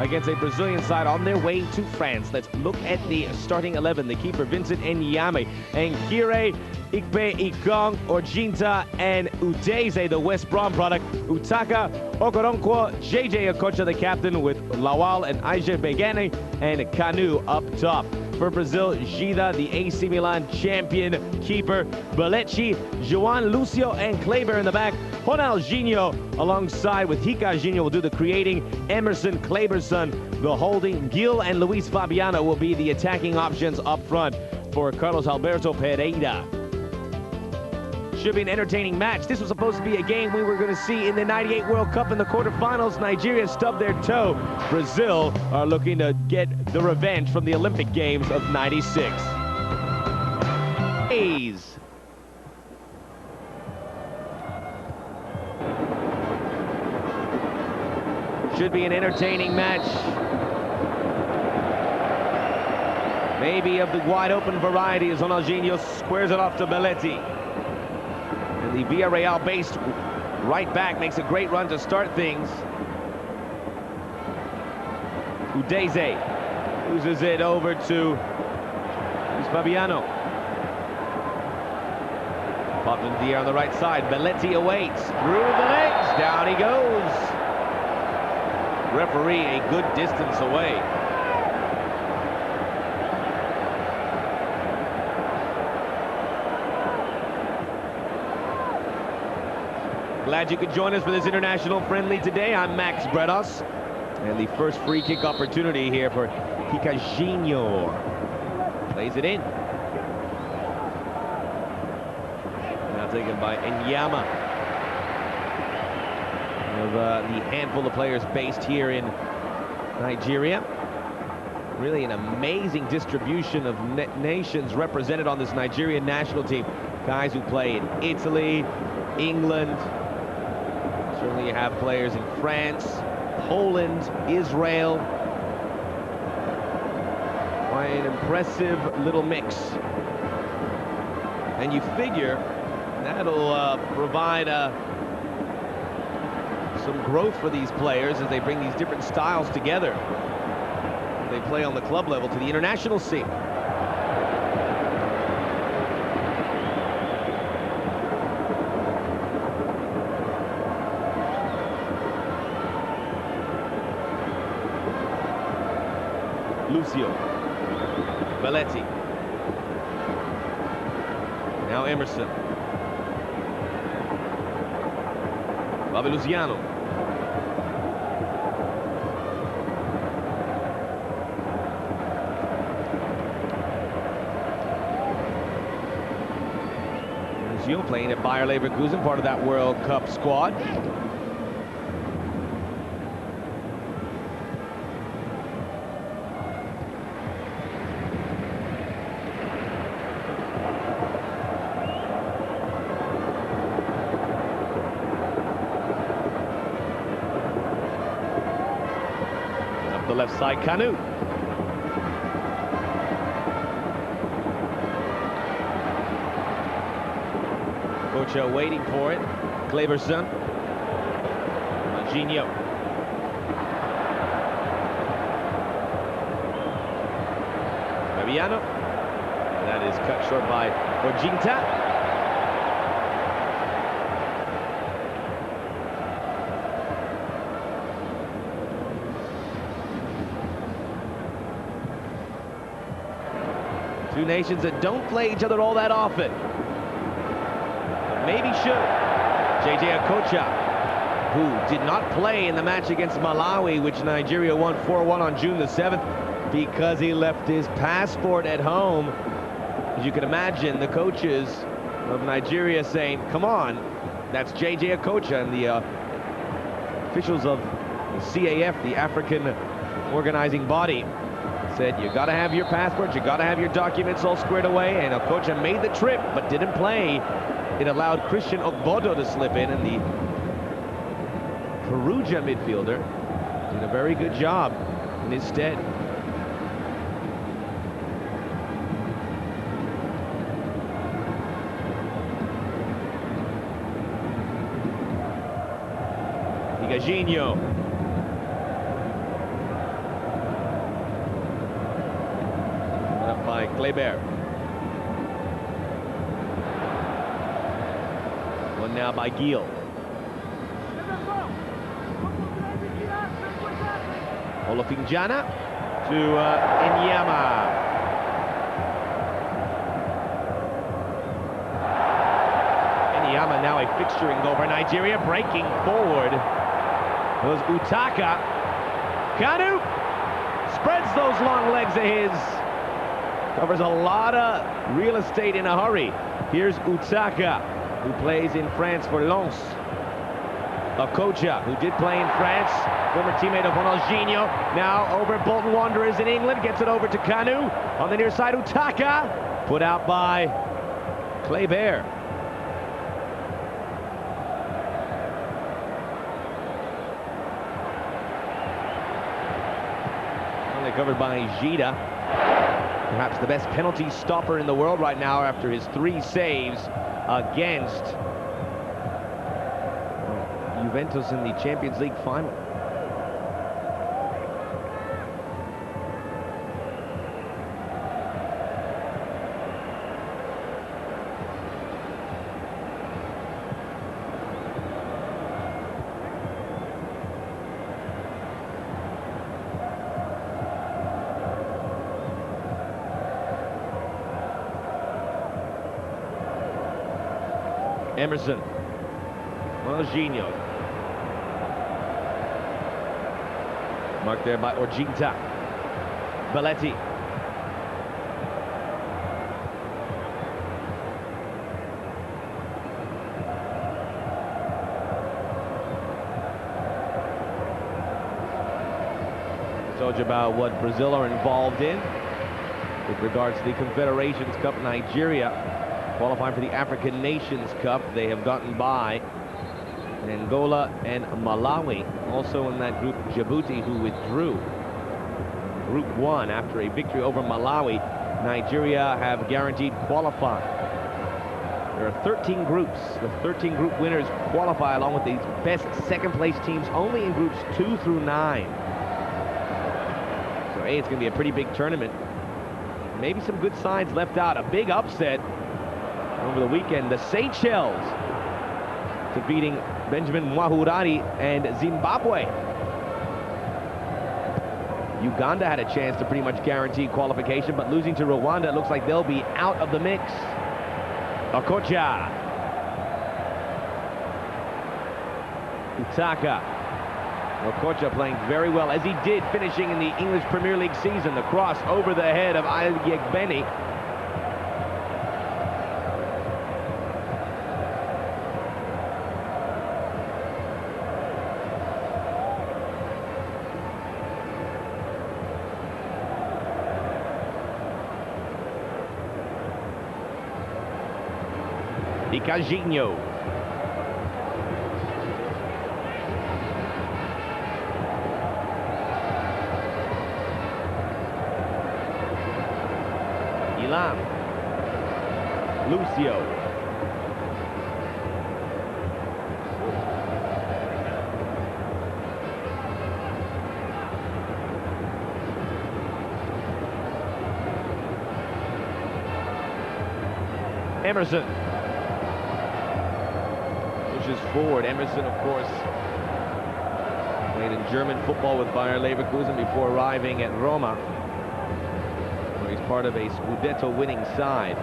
against a Brazilian side on their way to France. Let's look at the starting 11. The keeper, Vincent Enyame, Nkire, Ikpe Ikong, Orjinta, and Udeze, the West Brom product. Utaka, Okoronkwo, JJ Okocha, the captain, with Lawal and Aije Begane, and Kanu up top. For Brazil, Gida, the AC Milan champion keeper, Belechi, João Lucio, and Kleber in the back. Ronaldinho alongside with Hika Junior will do the creating. Emerson, Kleber's son, the holding. Gil and Luis Fabiano will be the attacking options up front for Carlos Alberto Pereira. Should be an entertaining match. This was supposed to be a game we were going to see in the '98 World Cup in the quarterfinals. Nigeria stubbed their toe. Brazil are looking to get the revenge from the Olympic Games of '96. A's. Should be an entertaining match. Maybe of the wide open variety as Ronaldinho squares it off to Belletti. And the Villarreal-based right back makes a great run to start things. Udeze loses it over to Luis Fabiano. Popped into the air on the right side. Belletti awaits. Through the legs. Down he goes. Referee a good distance away. Glad you could join us for this international friendly today. I'm Max Bredos. And the first free kick opportunity here for Hikajinho. Plays it in. Now taken by Enyama. Of the handful of players based here in Nigeria. Really an amazing distribution of nations represented on this Nigerian national team. Guys who play in Italy, England. Certainly you have players in France, Poland, Israel. Quite an impressive little mix. And you figure that'll provide some growth for these players as they bring these different styles together. They play on the club level to the international scene. Lucio, Belletti, now Emerson, Bobby Luciano, Lucio playing at Bayer Leverkusen, part of that World Cup squad. The left side, Kanu. Okocha waiting for it. Kleber's son. Ronaldinho. Fabiano. That is cut short by Orjinta. Two nations that don't play each other all that often. But maybe should. JJ Okocha, who did not play in the match against Malawi, which Nigeria won 4-1 on June the 7th, because he left his passport at home. As you can imagine, the coaches of Nigeria saying, come on, that's JJ Okocha, and the officials of the CAF, the African organizing body, said you got to have your passport, you got to have your documents all squared away, and Okocha made the trip but didn't play. It allowed Christian Ogbodo to slip in, and the Perugia midfielder did a very good job in his stead. Hikajinho. by Kleber. One now by Gil. Olafinjana to Enyama. Enyama now a fixturing goal for Nigeria. Breaking forward was Utaka. Kanu spreads those long legs of his. Covers a lot of real estate in a hurry. Here's Utaka, who plays in France for Lens. Okocha, who did play in France, former teammate of Ronaldinho, now over at Bolton Wanderers in England, gets it over to Kanu. On the near side, Utaka, put out by Kleber. Only covered by Gida. Perhaps the best penalty stopper in the world right now after his 3 saves against Juventus in the Champions League final. Emerson, Ronaldinho, marked there by Orginta. Belletti. Told you about what Brazil are involved in with regards to the Confederations Cup. Nigeria qualifying for the African Nations Cup. They have gotten by Angola and Malawi. Also in that group, Djibouti, who withdrew Group 1 after a victory over Malawi. Nigeria have guaranteed qualifying. There are 13 groups. The 13 group winners qualify along with the best second-place teams only in groups 2 through 9. So, hey, it's going to be a pretty big tournament. Maybe some good signs left out. A big upset over the weekend. The Seychelles defeating Benjamin Mwahurari and Zimbabwe. Uganda had a chance to pretty much guarantee qualification, but losing to Rwanda, it looks like they'll be out of the mix. Okocha. Utaka. Okocha playing very well, as he did, finishing in the English Premier League season. The cross over the head of Ayegbeni. Icajinho. Ilam. Lucio. Emerson. Forward. Emerson, of course, played in German football with Bayer Leverkusen before arriving at Roma, where he's part of a Scudetto winning side.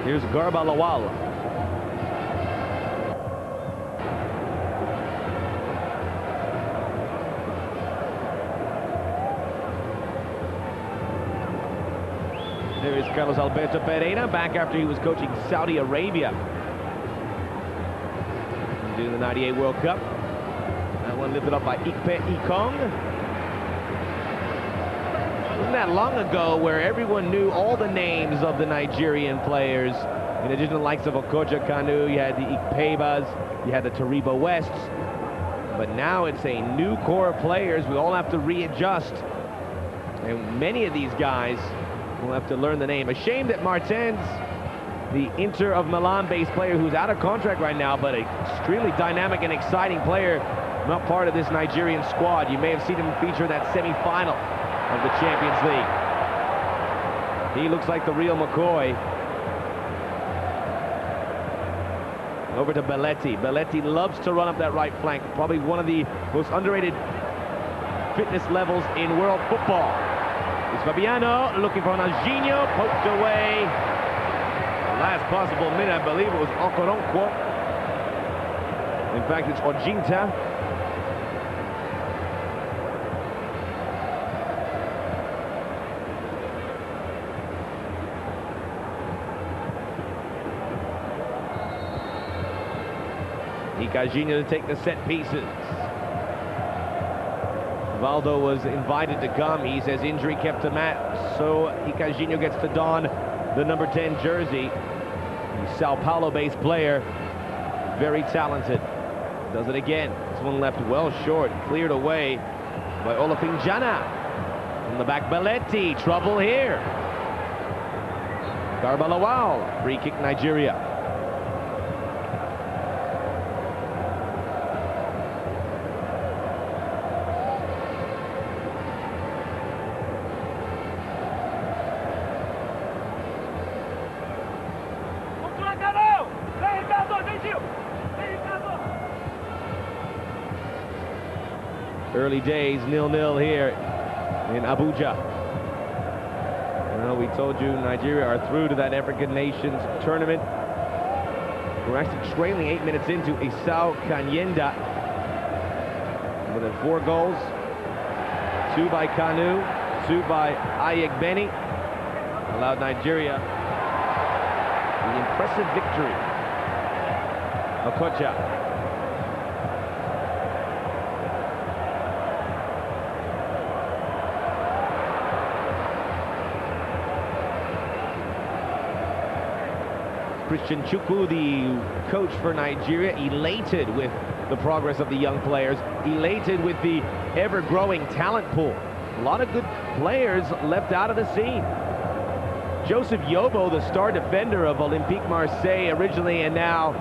Here's Garba Lawal. There is Carlos Alberto Pereira, back after he was coaching Saudi Arabia during the '98 World Cup. That one lifted up by Ikpe Ikong. Wasn't that long ago where everyone knew all the names of the Nigerian players? In addition to the likes of Okocha Kanu, you had the Ikpebas, you had the Tariba Wests. But now it's a new core of players. We all have to readjust. And many of these guys will have to learn the name. A shame that Martins the Inter of Milan-based player who's out of contract right now, but an extremely dynamic and exciting player, not part of this Nigerian squad. You may have seen him feature in that semi-final of the Champions League. He looks like the real McCoy. Over to Belletti. Belletti loves to run up that right flank. Probably one of the most underrated fitness levels in world football. It's Fabiano looking for Angelino, poked away. The last possible minute, I believe it was Okoronkwo. In fact, it's Ojinta. Icajinho to take the set pieces. Valdo was invited to come. He says injury kept him out, so Icajinho gets to don the number 10 jersey. The Sao Paulo-based player, very talented. Does it again. This one left well short, cleared away by Olapinjana. From the back, Belletti, trouble here. Garbalawal, free kick Nigeria. Early days, 0-0 here in Abuja. Well, we told you Nigeria are through to that African Nations tournament. We're actually trailing 8 minutes into Isao Kanyenda. More than 4 goals. 2 by Kanu, 2 by Ayegbeni. Allowed Nigeria the impressive victory. Okocha. Christian Chukwu, the coach for Nigeria, elated with the progress of the young players, elated with the ever-growing talent pool. A lot of good players left out of the scene. Joseph Yobo, the star defender of Olympique Marseille originally and now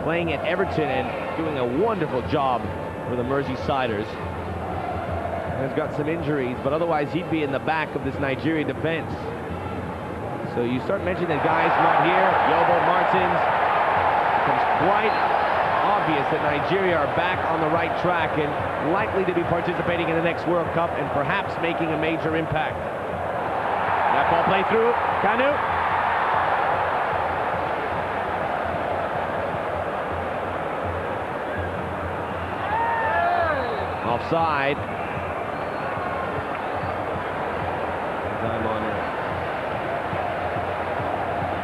playing at Everton and doing a wonderful job for the Merseysiders. Has got some injuries, but otherwise he'd be in the back of this Nigerian defense. So you start mentioning the guys not here, Yobo, Martins. It becomes quite obvious that Nigeria are back on the right track and likely to be participating in the next World Cup and perhaps making a major impact. That ball played through, Kanu. Offside. Time on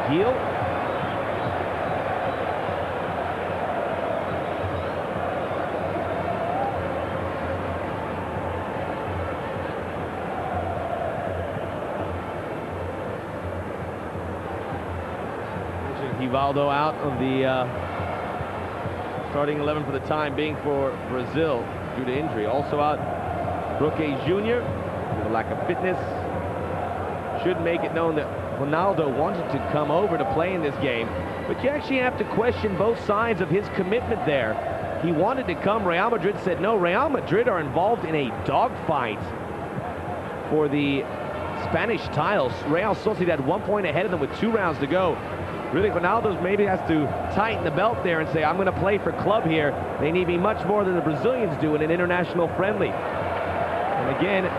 heel. Rivaldo out of the starting 11 for the time being for Brazil due to injury. Also out, Roque Jr. with a lack of fitness. Should make it known that Ronaldo wanted to come over to play in this game, but you actually have to question both sides of his commitment there. He wanted to come, Real Madrid said no. Real Madrid are involved in a dogfight for the Spanish titles. Real Sociedad 1 point ahead of them with 2 rounds to go. Really, Ronaldo maybe has to tighten the belt there and say, I'm going to play for club here. They need me much more than the Brazilians do in an international friendly. And again,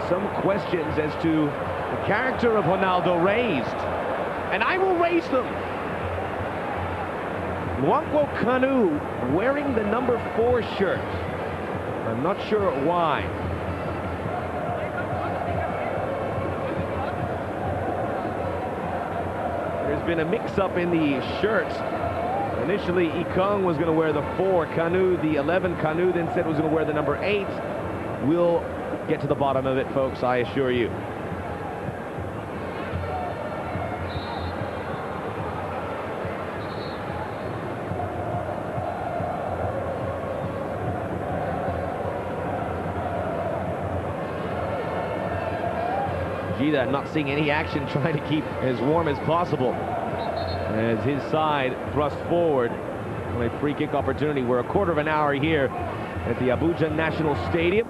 some questions as to the character of Ronaldo raised, and I will raise them. Nwankwo Kanu wearing the number 4 shirt. I'm not sure why. There's been a mix-up in the shirts. Initially, Ikong was going to wear the 4, Kanu the 11. Kanu then said was going to wear the number 8. We'll get to the bottom of it, folks, I assure you. Gita not seeing any action, trying to keep as warm as possible. as his side thrust forward on a free kick opportunity. We're a quarter of an hour here at the Abuja National Stadium.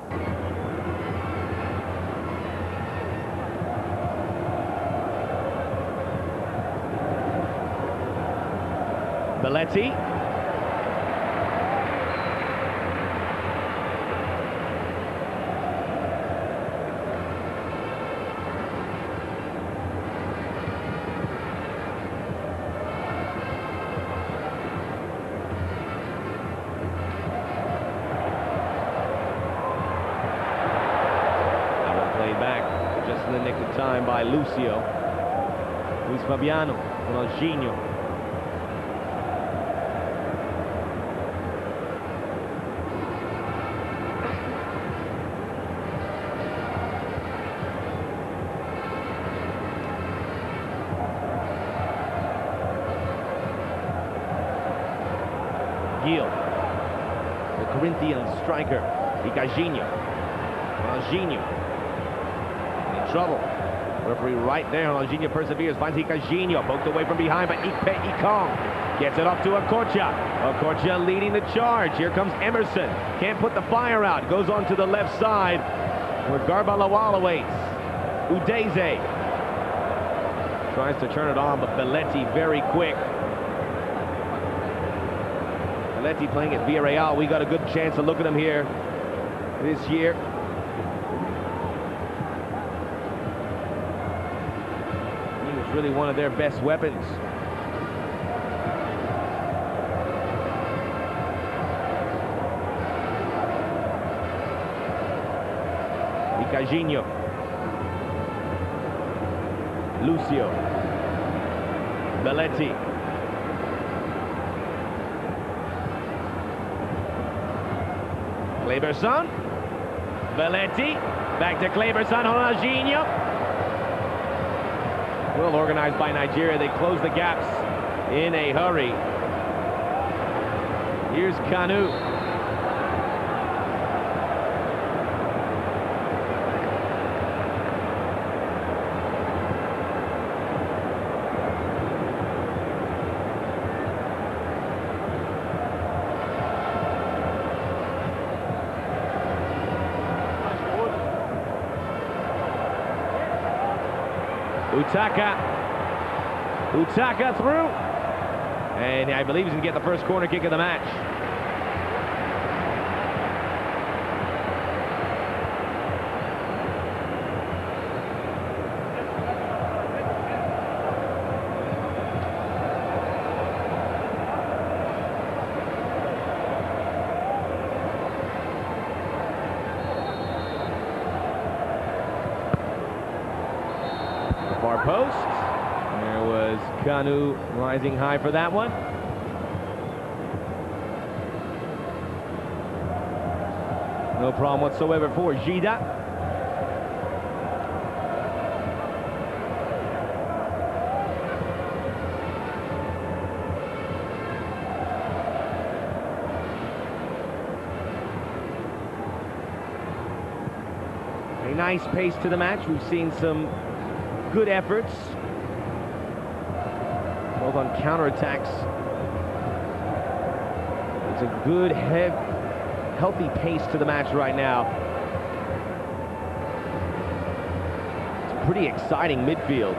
Belletti. Just in the nick of time by Lucio. Luis Fabiano, Ronaldinho. Gil, the Corinthian striker, Higuainho. Ronaldinho. Trouble. Referee right there. Ronaldinho perseveres, finds Higuainho, poked away from behind by Ikong. Gets it up to Okocha. Okocha leading the charge. Here comes Emerson. Can't put the fire out. Goes on to the left side where Garbalawal awaits. Udeze tries to turn it on, but Belletti very quick. Belletti playing at Villarreal. We got a good chance to look at him here this year. Really one of their best weapons. Higuainho. Lucio. Belletti. Kleberson. Belletti. Back to Kleberson. Ronaldinho. Well organized by Nigeria. They close the gaps in a hurry. Here's Kanu. Utaka through, and I believe he's going to get the first corner kick of the match. Far post. There was Kanu rising high for that one. No problem whatsoever for Gida. A nice pace to the match. We've seen some good efforts, both on counterattacks. It's a good, healthy pace to the match right now. It's a pretty exciting midfield.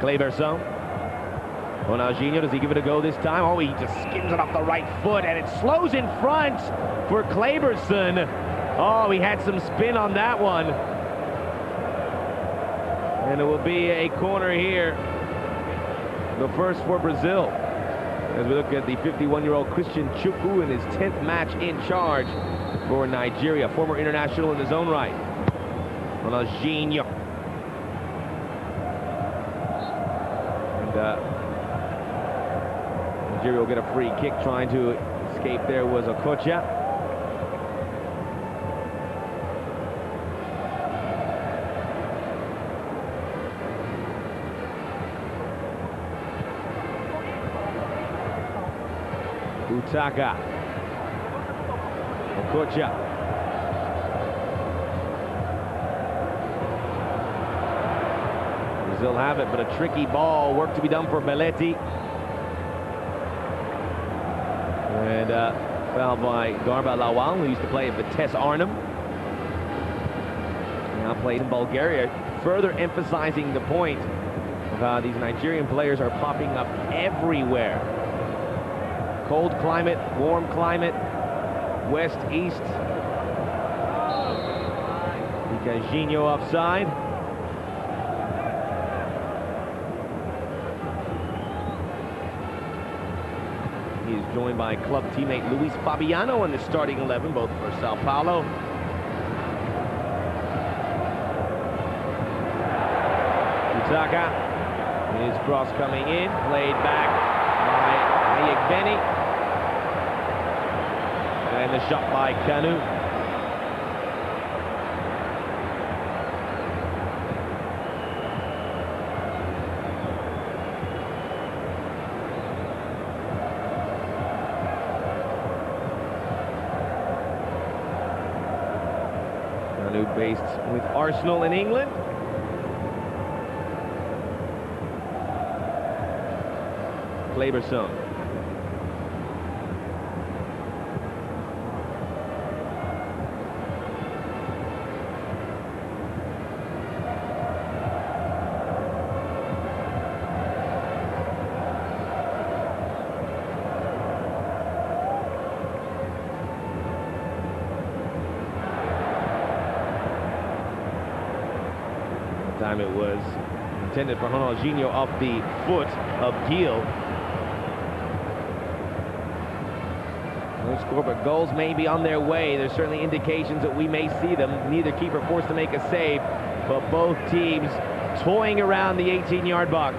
Kleberson. Ronaldinho, does he give it a go this time? Oh, he just skims it off the right foot, and it slows in front for Kleberson. Oh, he had some spin on that one. And it will be a corner here. The first for Brazil. As we look at the 51-year-old Christian Chukwu in his 10th match in charge for Nigeria. Former international in his own right. Ronaldinho. And Nigeria will get a free kick. Trying to escape there was Okocha. Utaka. Okocha. Brazil have it, but a tricky ball. Work to be done for Belletti. And foul by Garba Lawal, who used to play at Vitesse Arnhem. Now plays in Bulgaria, further emphasizing the point of how these Nigerian players are popping up everywhere. Cold climate, warm climate, west, east. Gino offside. He's joined by club teammate Luis Fabiano in the starting 11, both for Sao Paulo. Utaka, his cross coming in, played back by Ayegbeni. And the shot by Kanu. Based with Arsenal in England. Kleberson. Time it was intended for Ronaldinho off the foot of Gil. No score, but goals may be on their way. There's certainly indications that we may see them. Neither keeper forced to make a save, but both teams toying around the 18-yard box.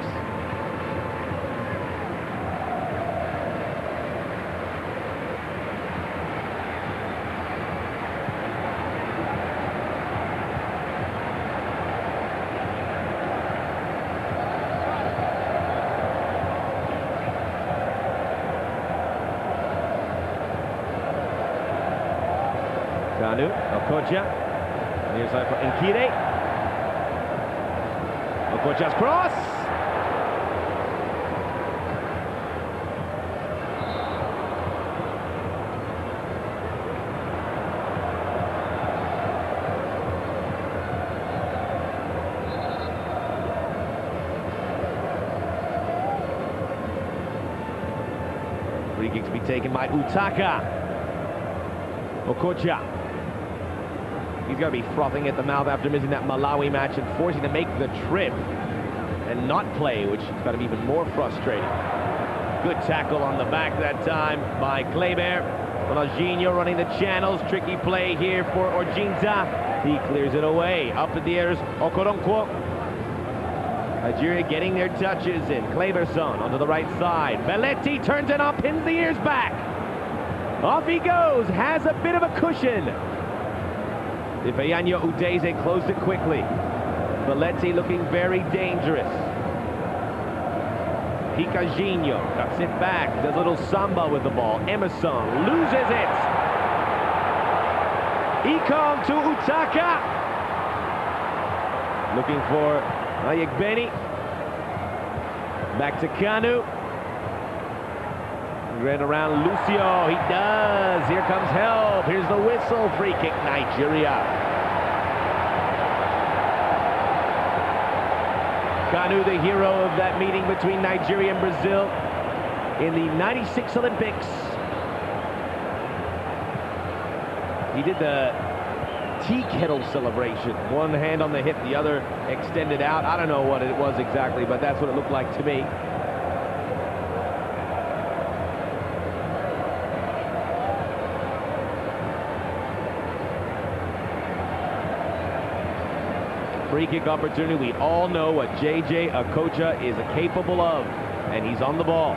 Kanu, Okocha, near side for Nkire. Okocha's cross. Free kick to be taken by Utaka. Okocha. He's got to be frothing at the mouth after missing that Malawi match and forcing to make the trip and not play, which has got to be even more frustrating. Good tackle on the back that time by Kleber. Ronaldinho running the channels. Tricky play here for Orjinta. He clears it away. Up in the air is Okoronkwo. Nigeria getting their touches in. Kleberson onto the right side. Belletti turns it up, pins the ears back. Off he goes. Has a bit of a cushion. Ifeanyi Udeze closed it quickly. Belletti looking very dangerous. Picagino cuts it back, does a little samba with the ball. Emerson loses it. Ikong to Utaka. Looking for Ayegbeni. Back to Kanu. Red around Lucio, he does. Here comes help. Here's the whistle. Free kick, Nigeria. Kanu, the hero of that meeting between Nigeria and Brazil in the '96 Olympics. He did the tea kettle celebration. One hand on the hip, the other extended out. I don't know what it was exactly, but that's what it looked like to me. Free kick opportunity. We all know what JJ Okocha is capable of, and he's on the ball.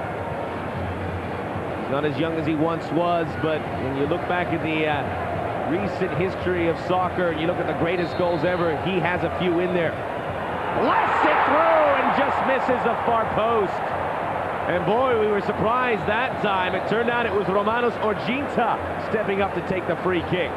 He's not as young as he once was, but when you look back at the recent history of soccer, you look at the greatest goals ever, he has a few in there. Blasts it through and just misses the far post. And boy, we were surprised that time. It turned out it was Romanos Orjinta stepping up to take the free kick.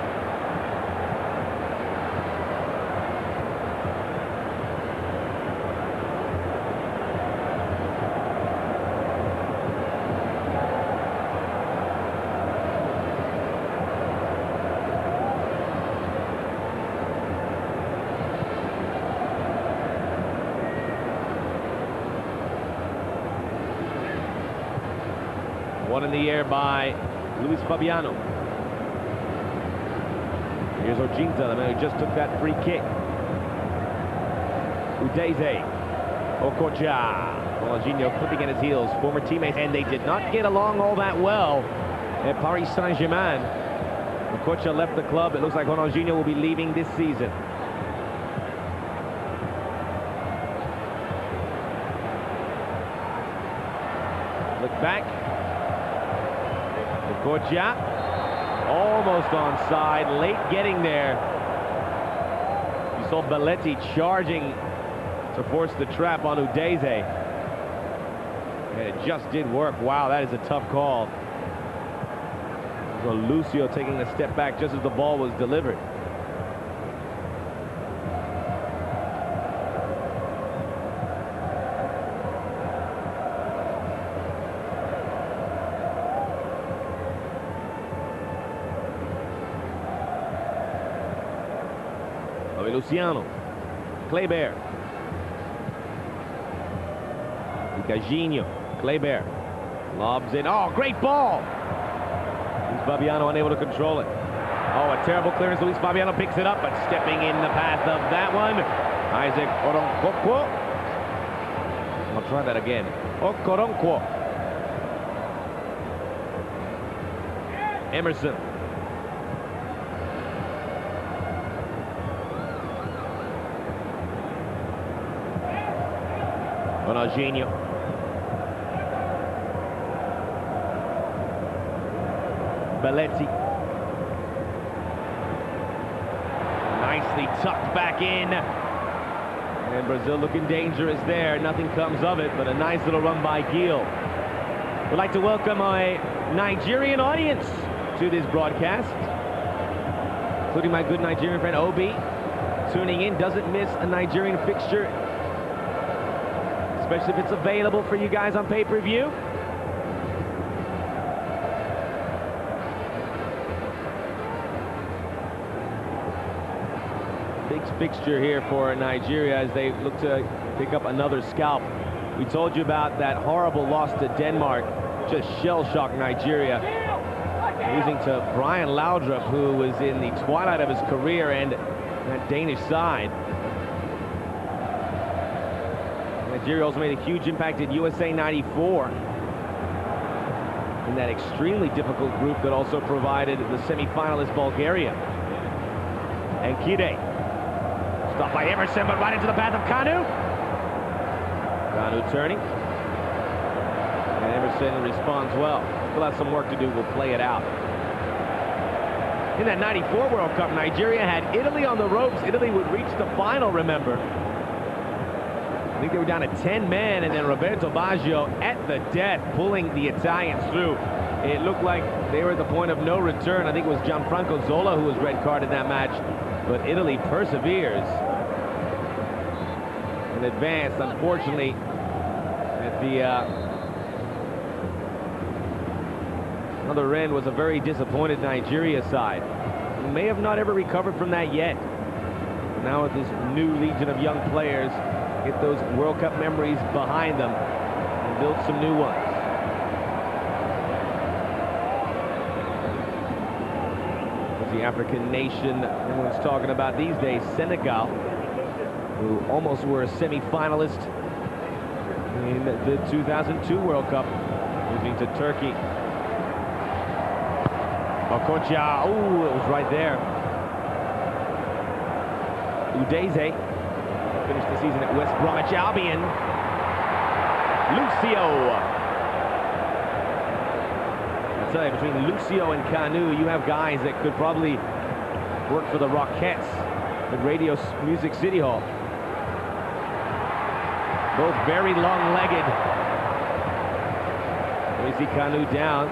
One in the air by Luis Fabiano. Here's Ojinta, the man who just took that free kick. Udeze. Okocha. Ronaldinho flipping at his heels, former teammates, and they did not get along all that well at Paris Saint-Germain. Okocha left the club. It looks like Ronaldinho will be leaving this season. Look back. Okocha. Almost onside, late getting there. You saw Belletti charging to force the trap on Udeze. And it just did work. Wow, that is a tough call. So Lucio taking a step back just as the ball was delivered. Luciano, Kleber, Gagino, Kleber, lobs it. Oh, great ball! Luis Fabiano unable to control it. Oh, a terrible clearance. Luis Fabiano picks it up, but stepping in the path of that one, Isaac Okoronkwo. I'll try that again. Okoronkwo. Emerson. Ronaldinho. Belletti. Nicely tucked back in. And Brazil looking dangerous there. Nothing comes of it, but a nice little run by Gil. We'd like to welcome a Nigerian audience to this broadcast, including my good Nigerian friend Obi, tuning in. Doesn't miss a Nigerian fixture, especially if it's available for you guys on pay-per-view. Big fixture here for Nigeria as they look to pick up another scalp. We told you about that horrible loss to Denmark. Just shell-shocked Nigeria, losing to Brian Laudrup, who was in the twilight of his career, and that Danish side. Nigeria also made a huge impact at USA 94 in that extremely difficult group that also provided the semi-finalist Bulgaria. And Kide, stopped by Emerson, but right into the path of Kanu. Kanu turning. And Emerson responds well. Still has some work to do. We'll play it out. In that 94 World Cup, Nigeria had Italy on the ropes. Italy would reach the final, remember. I think they were down to 10 men, and then Roberto Baggio at the death, pulling the Italians through. It looked like they were at the point of no return. I think it was Gianfranco Zola who was red carded in that match, but Italy perseveres and advanced. Unfortunately, at the other end was a very disappointed Nigeria side, who may have not ever recovered from that yet. Now with this new legion of young players, get those World Cup memories behind them and build some new ones. It's the African nation everyone's talking about these days, Senegal, who almost were a semi-finalist in the 2002 World Cup, losing to Turkey. Okocha, oh, it was right there. Udeze finished the season at West Bromwich Albion. Lucio. I tell you, between Lucio and Kanu, you have guys that could probably work for the Rockettes at Radio Music City Hall. Both very long-legged. We see Kanu down.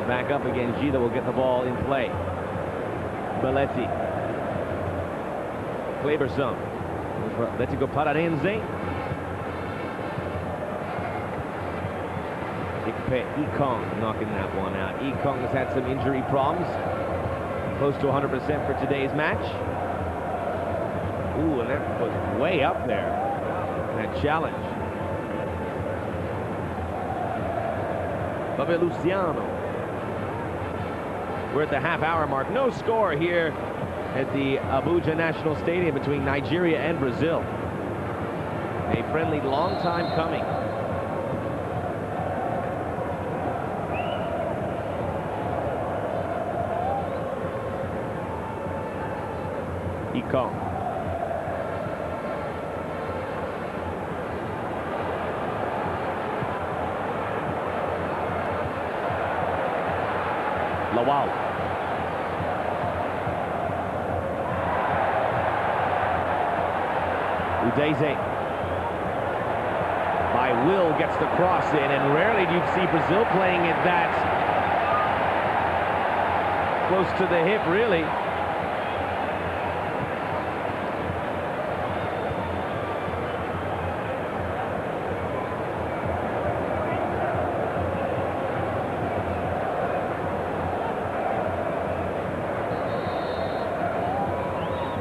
Back up again. Gida will get the ball in play. Belletti. Kleberson. Atletico Paranaense. Ekong knocking that one out. Ekong has had some injury problems. Close to 100% for today's match. Ooh, and that was way up there. That challenge. Bobby Luciano. We're at the half-hour mark. No score here at the Abuja National Stadium between Nigeria and Brazil. A friendly, long time coming. Icon. Lawal. Udeze. By will gets the cross in, and rarely do you see Brazil playing it that close to the hip, really.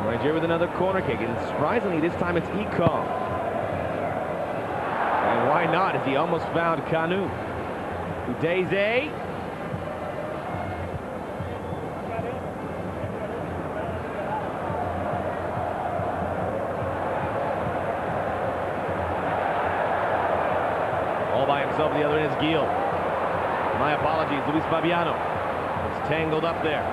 Nigeria with another corner kick, and surprisingly this time it's Icon. And why not, as he almost found Kanu. Udeze. All by himself, the other end is Gil. My apologies, Luis Fabiano. It's tangled up there.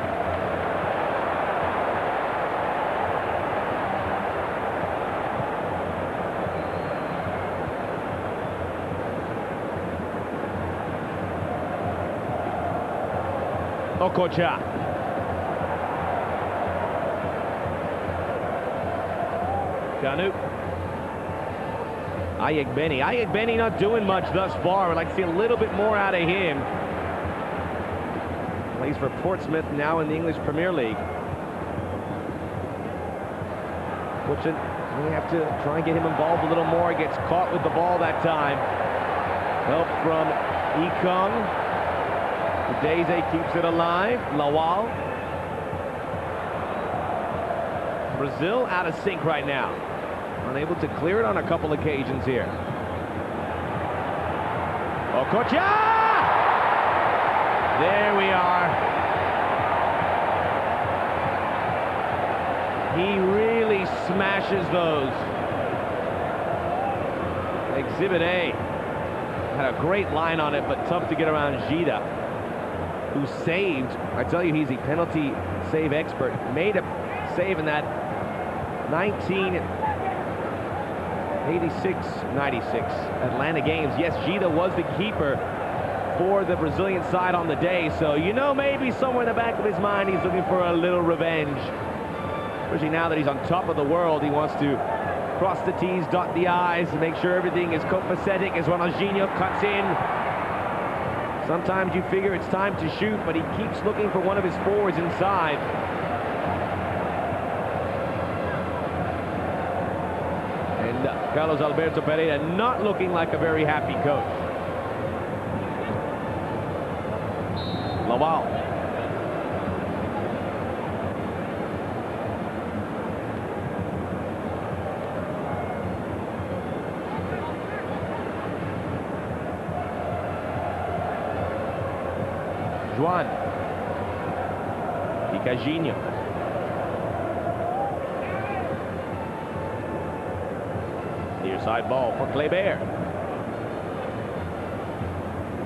Okocha. Kanu. Ayegbeni not doing much thus far. I'd like to see a little bit more out of him. Plays for Portsmouth now in the English Premier League. Fortunate, we have to try and get him involved a little more. He gets caught with the ball that time. Help from Icon. Udeze keeps it alive. Lawal. Brazil out of sync right now. Unable to clear it on a couple occasions here. Okocha! There we are. He really smashes those. Exhibit A had a great line on it, but tough to get around Gida, who saved. I tell you, he's a penalty save expert. Made a save in that 1986-96 Atlanta games. Yes, Gida was the keeper for the Brazilian side on the day, so you know maybe somewhere in the back of his mind he's looking for a little revenge. Especially now that he's on top of the world, he wants to cross the T's, dot the I's, and make sure everything is copacetic as Ronaldinho cuts in. Sometimes you figure it's time to shoot, but he keeps looking for one of his forwards inside. And Carlos Alberto Pereira not looking like a very happy coach. Lawal. Juan. Icajinho. Near side ball for Kleber.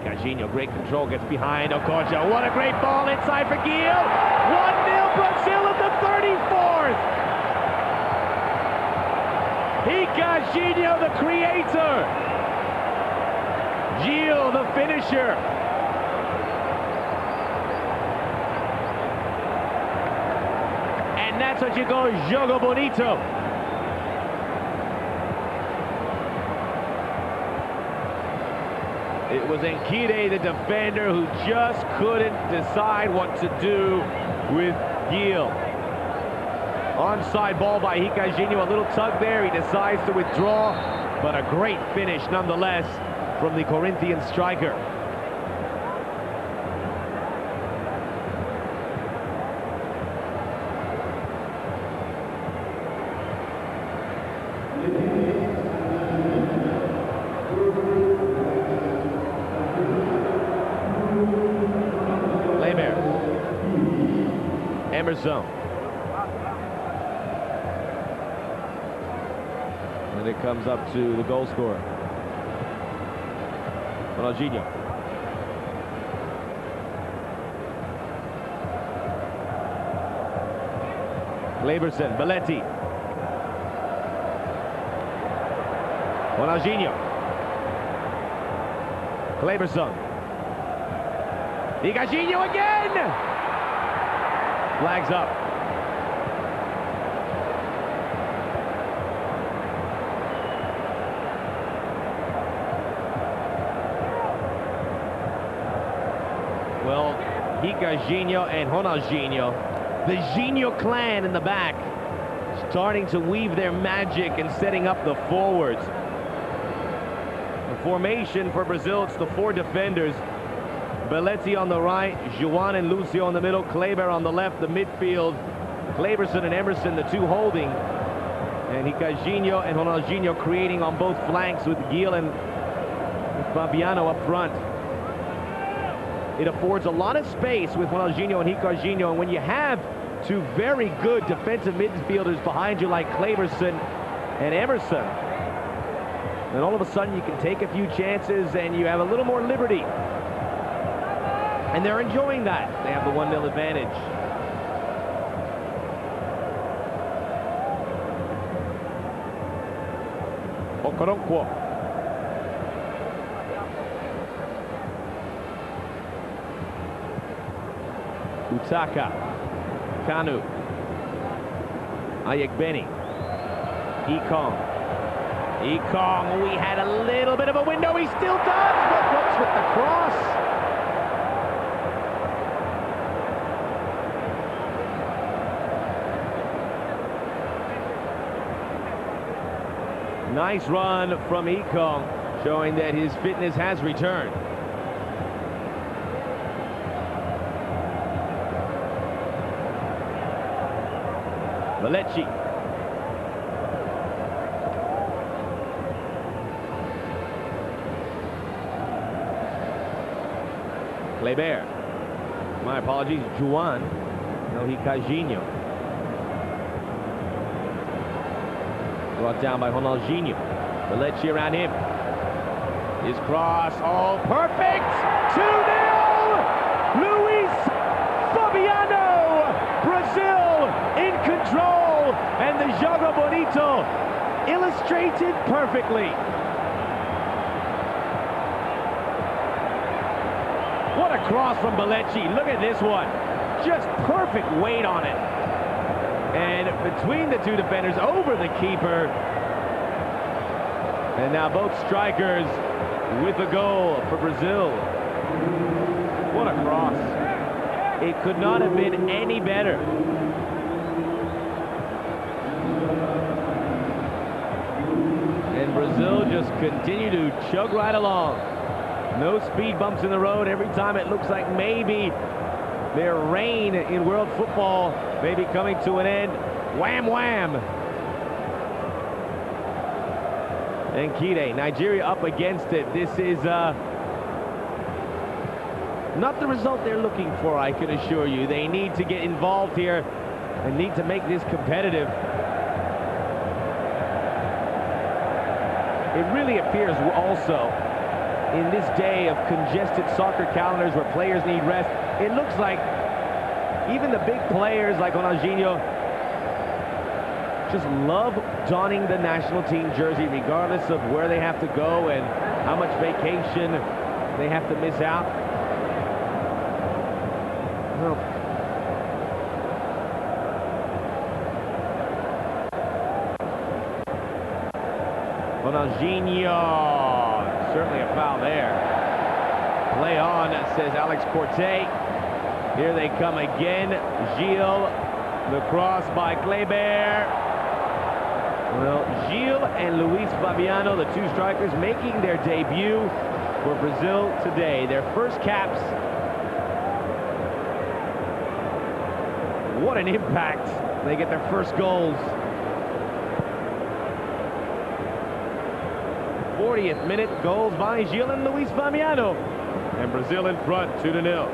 Icajinho, great control, gets behind Okocha. What a great ball inside for Gil. 1-0 Brazil at the 34th. Icajinho, the creator. Gil, the finisher. And that's what you call jogo bonito. It was Nkide, the defender, who just couldn't decide what to do with Gil. Onside ball by Icajinho, a little tug there. He decides to withdraw, but a great finish nonetheless from the Corinthian striker. Emerson. And it comes up to the goal scorer, Ronaldinho. Kleberson, Belletti. Ronaldinho. Kleberson. Higuainho again! Flags up. Well, Higuainho and Ronaldinho, the Gino clan in the back, starting to weave their magic and setting up the forwards. The formation for Brazil, it's the four defenders. Belletti on the right, Juan and Lucio in the middle, Kleber on the left, the midfield, Kleberson and Emerson, the two holding, and Higuainho and Ronaldinho creating on both flanks with Gil and Fabiano up front. It affords a lot of space with Ronaldinho and Higuainho, and when you have two very good defensive midfielders behind you like Kleberson and Emerson, then all of a sudden you can take a few chances and you have a little more liberty. And they're enjoying that. They have the 1-0 advantage. Okoronkwo. Utaka, Kanu, Ayekbeni, Ekong, we had a little bit of a window, he still does, but looks with the cross. Nice run from Ekong, showing that his fitness has returned. Belletti. Kleber. My apologies, Juan. No, Higuainho. Brought down by Ronaldinho. Belletti around him. His cross, oh, perfect! 2-0! Luis Fabiano! Brazil in control, and the Jogo Bonito illustrated perfectly. What a cross from Belletti. Look at this one. Just perfect weight on it. And between the two defenders, over the keeper. And now both strikers with a goal for Brazil. What a cross. It could not have been any better. And Brazil just continue to chug right along. No speed bumps in the road. Every time it looks like maybe their reign in world football may be coming to an end. Wham, wham. And Kide, Nigeria up against it. This is not the result they're looking for, I can assure you. They need to get involved here and need to make this competitive. It really appears also in this day of congested soccer calendars where players need rest, it looks like even the big players like Ronaldinho just love donning the national team jersey regardless of where they have to go and how much vacation they have to miss out. Ronaldinho, certainly a foul there. Play on, says Alex Corte. Here they come again. Gil, the cross by Kleber. Well, Gil and Luis Fabiano, the two strikers, making their debut for Brazil today. Their first caps. What an impact. They get their first goals. 40th minute, goals by Gil and Luis Fabiano. And Brazil in front, 2-0.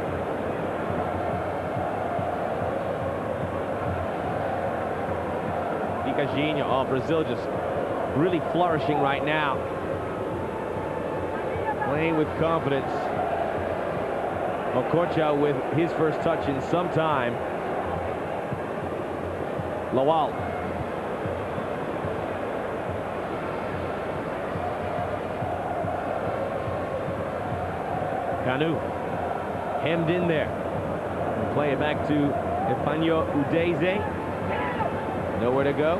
Hicajinho. Oh, Brazil just really flourishing right now. Playing with confidence. Okocha with his first touch in some time. Lawal. Kanu. Hemmed in there. And play it back to Efanio Udeze. Nowhere to go.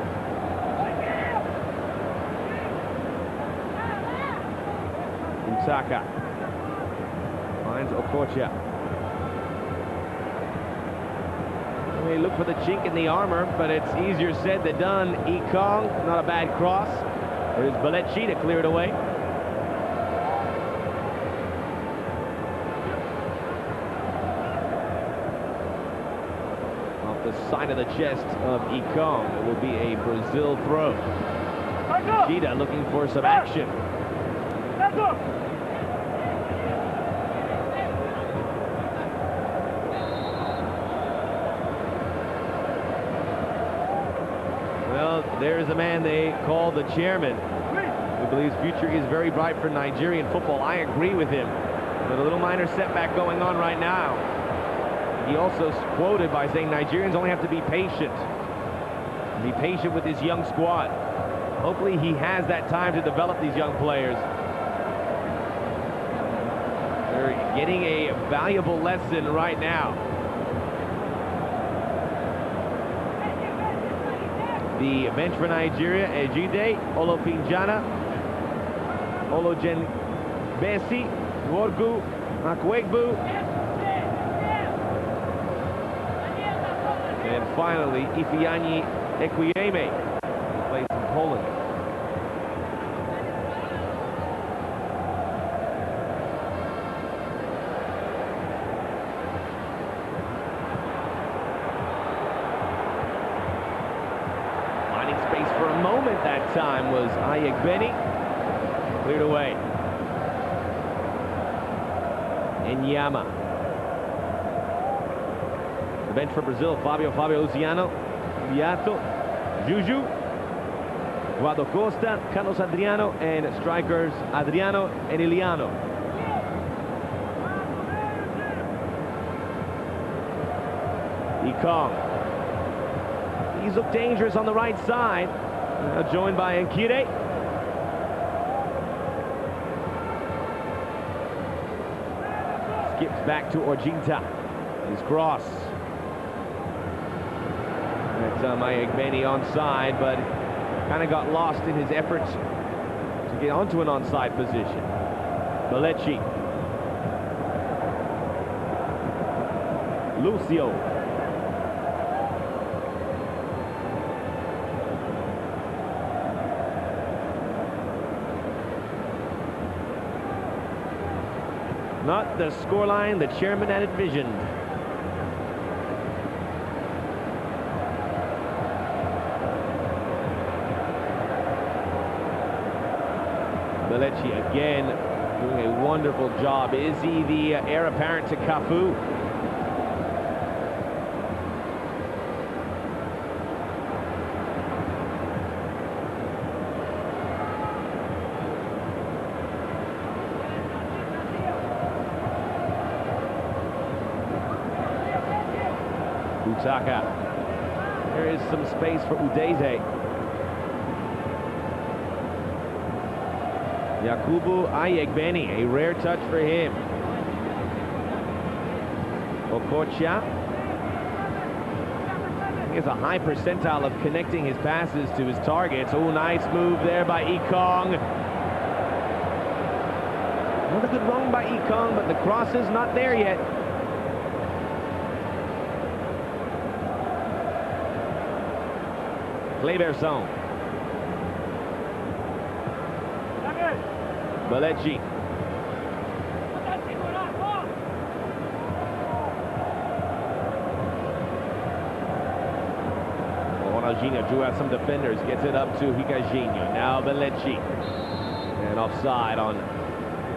Utaka finds Okocha. They look for the chink in the armor, but it's easier said than done. Ekong, not a bad cross. There's Belechi to clear it away. Off the side of the chest of Ekong, it will be a Brazil throw. Gita looking for some action. Well, there's a man they call the chairman, who believes future is very bright for Nigerian football. I agree with him. But a little minor setback going on right now. He also quoted by saying Nigerians only have to be patient. Be patient with this young squad. Hopefully he has that time to develop these young players. They're getting a valuable lesson right now. The bench for Nigeria: Ejide, Olopinjana, Olojen Besi, Worgu, Akwegbu, and finally Ifeanyi Ekwueme, who plays in Poland. Space for a moment that time was Ayegbeni. Cleared away. Enyama. The bench for Brazil: Fabio Luciano, Viato, Juju, Guado Costa, Carlos Adriano, and strikers Adriano and Iliano. Ekong. He's looked dangerous on the right side. Now joined by Nkire. Skips back to Orjinta. His cross. That's Ayegbeni onside, but kind of got lost in his efforts to get onto an onside position. Belechi. Lucio. Not the scoreline the chairman had envisioned. Belechi again doing a wonderful job. Is he the heir apparent to Cafu? Utaka. There is some space for Udeze. Yakubu Ayegbeni, a rare touch for him. Okocha. He has a high percentile of connecting his passes to his targets. Oh, nice move there by Ekong. Not a good run by Ekong, but the cross is not there yet. Cleverson. Belechi. Ronaldinho drew out some defenders, gets it up to Hicajinho. Now Belechi. And offside on,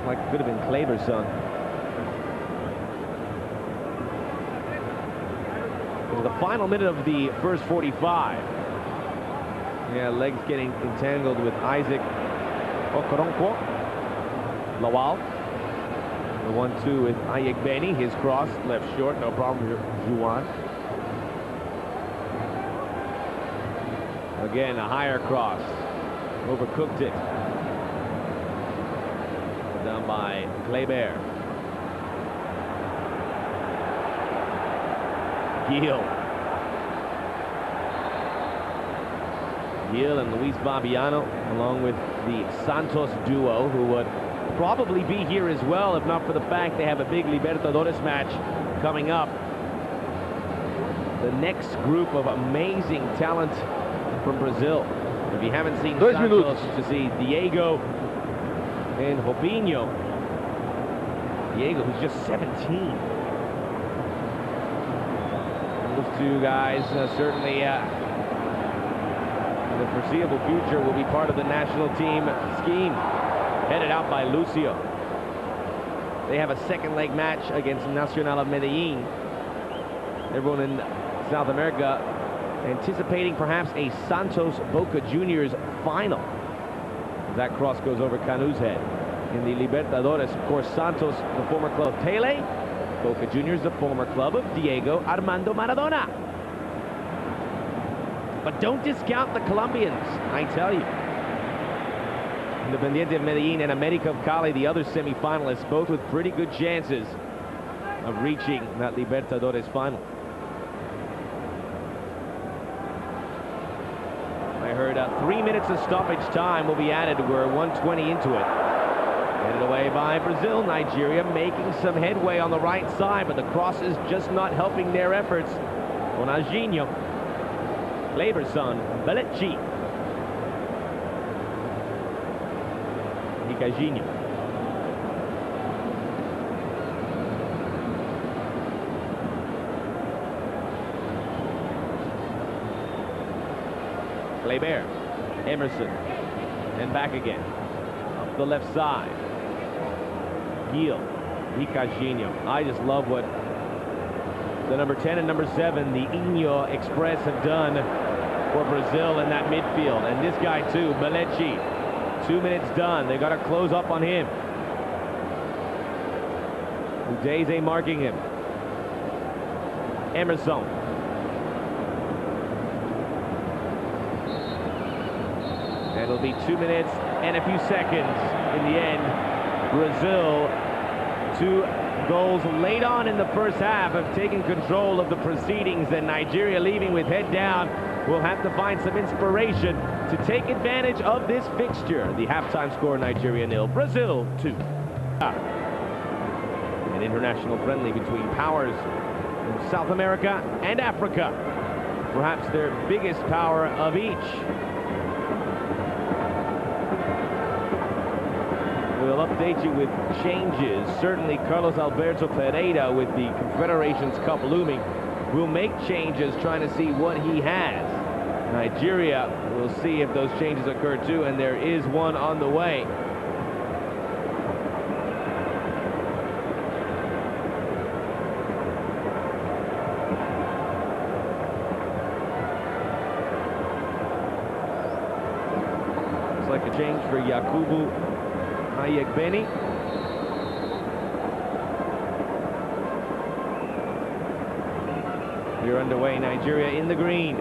like it could have been Cleverson. The final minute of the first 45. Yeah, legs getting entangled with Isaac Okoronkwo. Lawal. The 1-2 with Ayegbeni. His cross, left short, no problem for Juan. Again, a higher cross. Overcooked it. Done by Kleber. Gil and Luis Fabiano, along with the Santos duo, who would probably be here as well if not for the fact they have a big Libertadores match coming up. The next group of amazing talent from Brazil. If you haven't seen Santos, to see Diego and Robinho. Diego, who's just 17. Those two guys certainly in the foreseeable future will be part of the national team scheme, headed out by Lucio. They have a second leg match against Nacional of Medellin. Everyone in South America anticipating perhaps a Santos Boca Juniors final. That cross goes over Canu's head. In the Libertadores, of course, Santos, the former club of Pele. Boca Juniors, the former club of Diego Armando Maradona. But don't discount the Colombians, I tell you. Independiente of Medellin and América of Cali, the other semi-finalists, both with pretty good chances of reaching that Libertadores final. I heard 3 minutes of stoppage time will be added. We're 1:20 into it. Headed away by Brazil. Nigeria making some headway on the right side, but the cross is just not helping their efforts. Ronaldinho, Kleberson, Belechi, Nicajinho. Kleber, Emerson, and back again. Up the left side. Gil, Nicajinho. I just love what the number 10 and number 7, the Inyo Express, have done for Brazil in that midfield. And this guy too, Belechi. 2 minutes done. They got to close up on him. Udeze marking him. Emerson. And it'll be 2 minutes and a few seconds in the end. Brazil, 2 goals late on in the first half, have taken control of the proceedings, and Nigeria, leaving with head down, will have to find some inspiration to take advantage of this fixture. The halftime score, Nigeria 0, Brazil 2. An international friendly between powers in South America and Africa. Perhaps their biggest power of each. We'll update you with changes. Certainly Carlos Alberto Pereira, with the Confederations Cup looming, will make changes trying to see what he has. Nigeria will see if those changes occur too, and there is one on the way. Looks like a change for Yakubu Ayegbeni. We're underway. Nigeria in the green.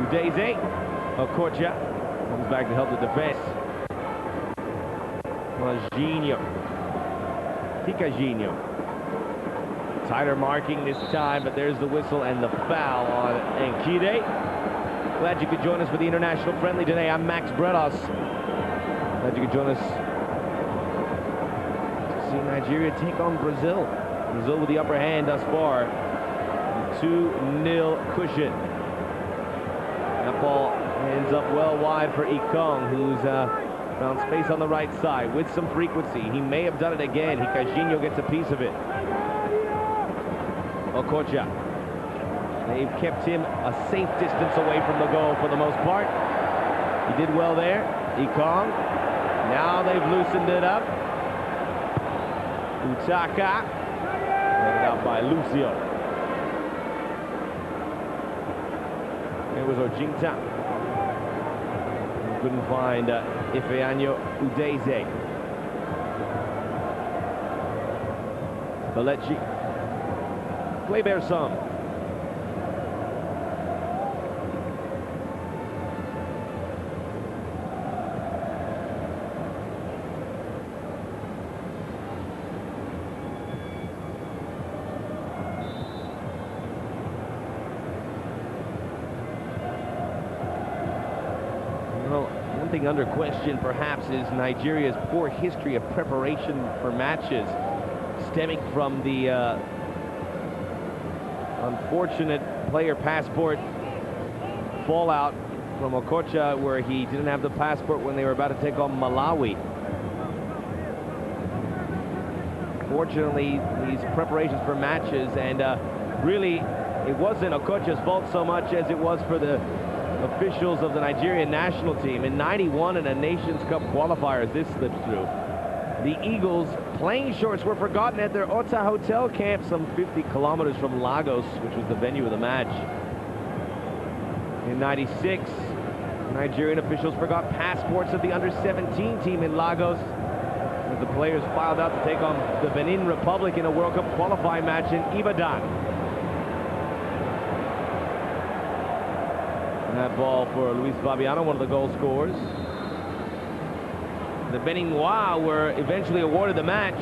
Udeze. Okocha comes back to help the defense. Ronaldinho. Nicajinho. Tighter marking this time, but there's the whistle and the foul on Nkide. Glad you could join us for the international friendly today. I'm Max Bredos. Glad you could join us to see Nigeria take on Brazil. Brazil with the upper hand thus far. 2-0 cushion. That ball ends up well wide for Ikong, who's found space on the right side with some frequency. He may have done it again. Nicajinho gets a piece of it. Okocha. They've kept him a safe distance away from the goal for the most part. He did well there. Ikong. Now they've loosened it up. Utaka. Headed out by Lucio. There was Ojinta. Couldn't find Ifeanyi Udeze. Balechi. Kleberson. One thing under question perhaps is Nigeria's poor history of preparation for matches, stemming from the unfortunate player passport fallout from Okocha, where he didn't have the passport when they were about to take on Malawi. Fortunately, these preparations for matches, and really it wasn't Okocha's fault so much as it was for the officials of the Nigerian national team. In '91, in a Nations Cup qualifiers, this slipped through. The Eagles' playing shorts were forgotten at their Ota hotel camp, some 50 kilometers from Lagos, which was the venue of the match. In '96, Nigerian officials forgot passports of the under-17 team in Lagos as the players filed out to take on the Benin Republic in a World Cup qualifying match in Ibadan. That ball for Luis Fabiano, one of the goal scorers. The Beninois were eventually awarded the match.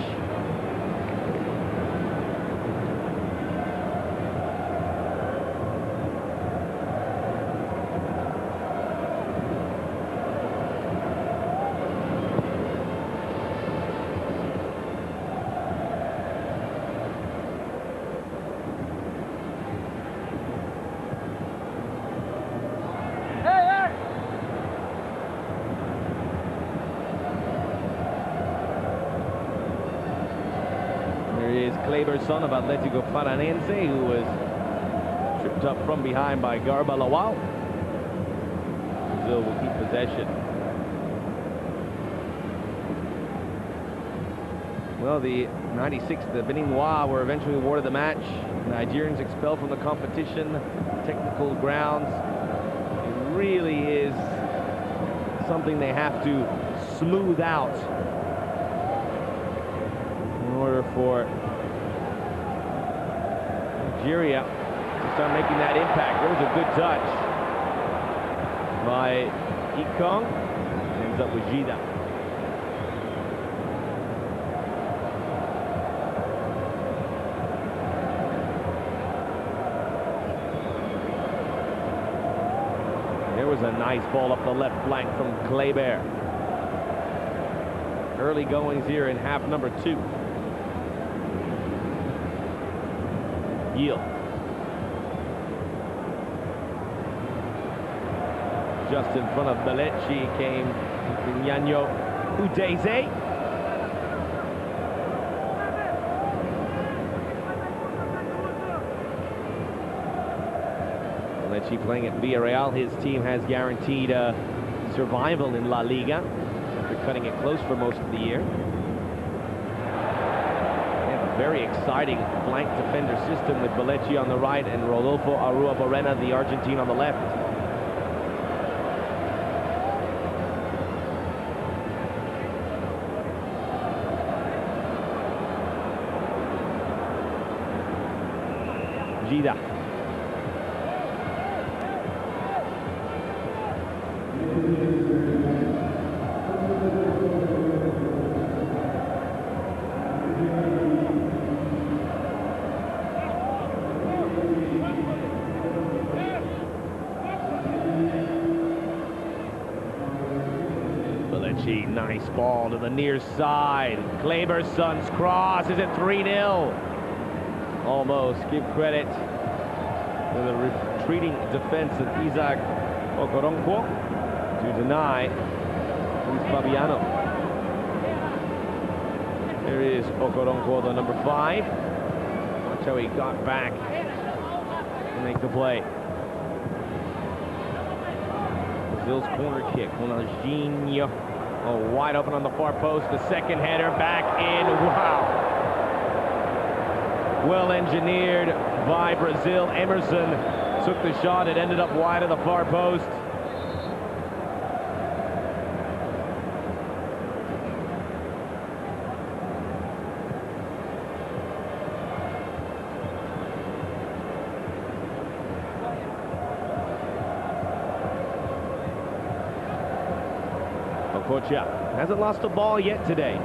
Kleberson of Atletico Paranense, who was tripped up from behind by Garba Lawal. Brazil will keep possession. Well, the '96, the Beninois were eventually awarded the match. Nigerians expelled from the competition, technical grounds. It really is something they have to smooth out in order for Nigeria to start making that impact. There was a good touch by Ikong. Ends up with Jida. There was a nice ball up the left flank from Kleber. Early goings here in half number 2. Yield. Just in front of Balechi came Ifeanyi Udeze. Balechi playing at Villarreal. His team has guaranteed survival in La Liga after cutting it close for most of the year. Very exciting flank defender system with Balechi on the right and Rodolfo Arrua Borena, the Argentine, on the left. Jida. Nice ball to the near side. Kleberson's cross. Is it 3-0? Almost. Give credit to the retreating defense of Isaac Okoronkwo to deny Luis Fabiano. There is Okoronkwo, the number 5. Watch how he got back to make the play. Brazil's corner kick. Ronaldinho. Oh, wide open on the far post. The second header back in. Wow. Well engineered by Brazil. Emerson took the shot. It ended up wide of the far post. Okocha hasn't lost a ball yet today.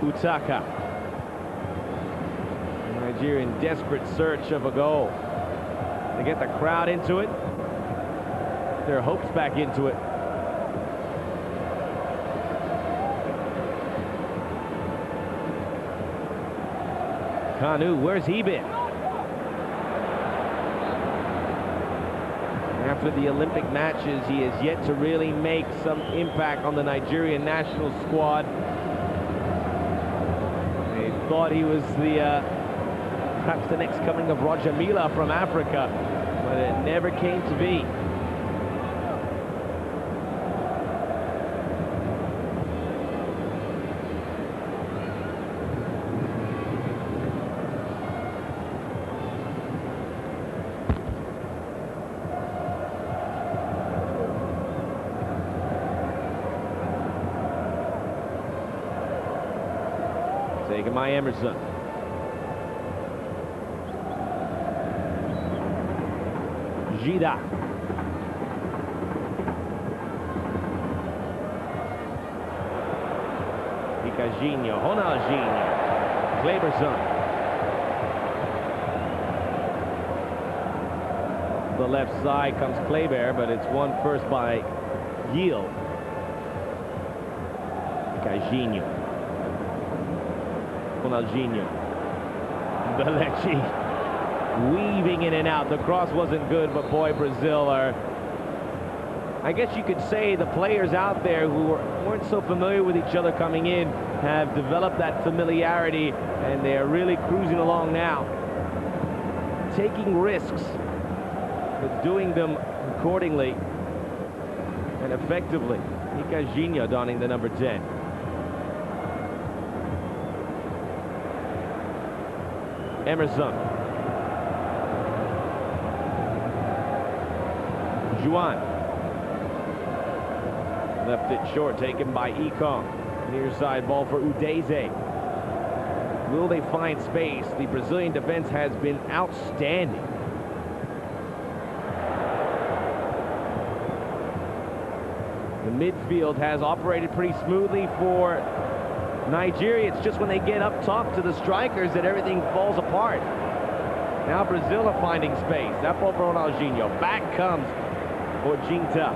Utaka. Nigeria in desperate search of a goal. They get the crowd into it. Their hopes back into it. Kanu, where's he been? After the Olympic matches, he has yet to really make some impact on the Nigerian national squad. They thought he was perhaps the next coming of Roger Mila from Africa, but it never came to be. Taken by Emerson. Gida. Icajinho, Ronaldinho, Kleberson. The left side comes Kleber, but it's won first by Gil. Icajinho. Ronaldinho. Belechi weaving in and out. The cross wasn't good, but boy, Brazil are, I guess you could say, the players out there who weren't so familiar with each other coming in have developed that familiarity, and they are really cruising along now, taking risks, but doing them accordingly and effectively. Icajinho donning the number 10. Emerson. Juan. Left it short, taken by Ekong. Near side ball for Udeze. Will they find space? The Brazilian defense has been outstanding. The midfield has operated pretty smoothly for Nigeria. It's just when they get up top to the strikers that everything falls apart. Now Brazil are finding space. That ball for Ronaldinho. Back comes Ojinta.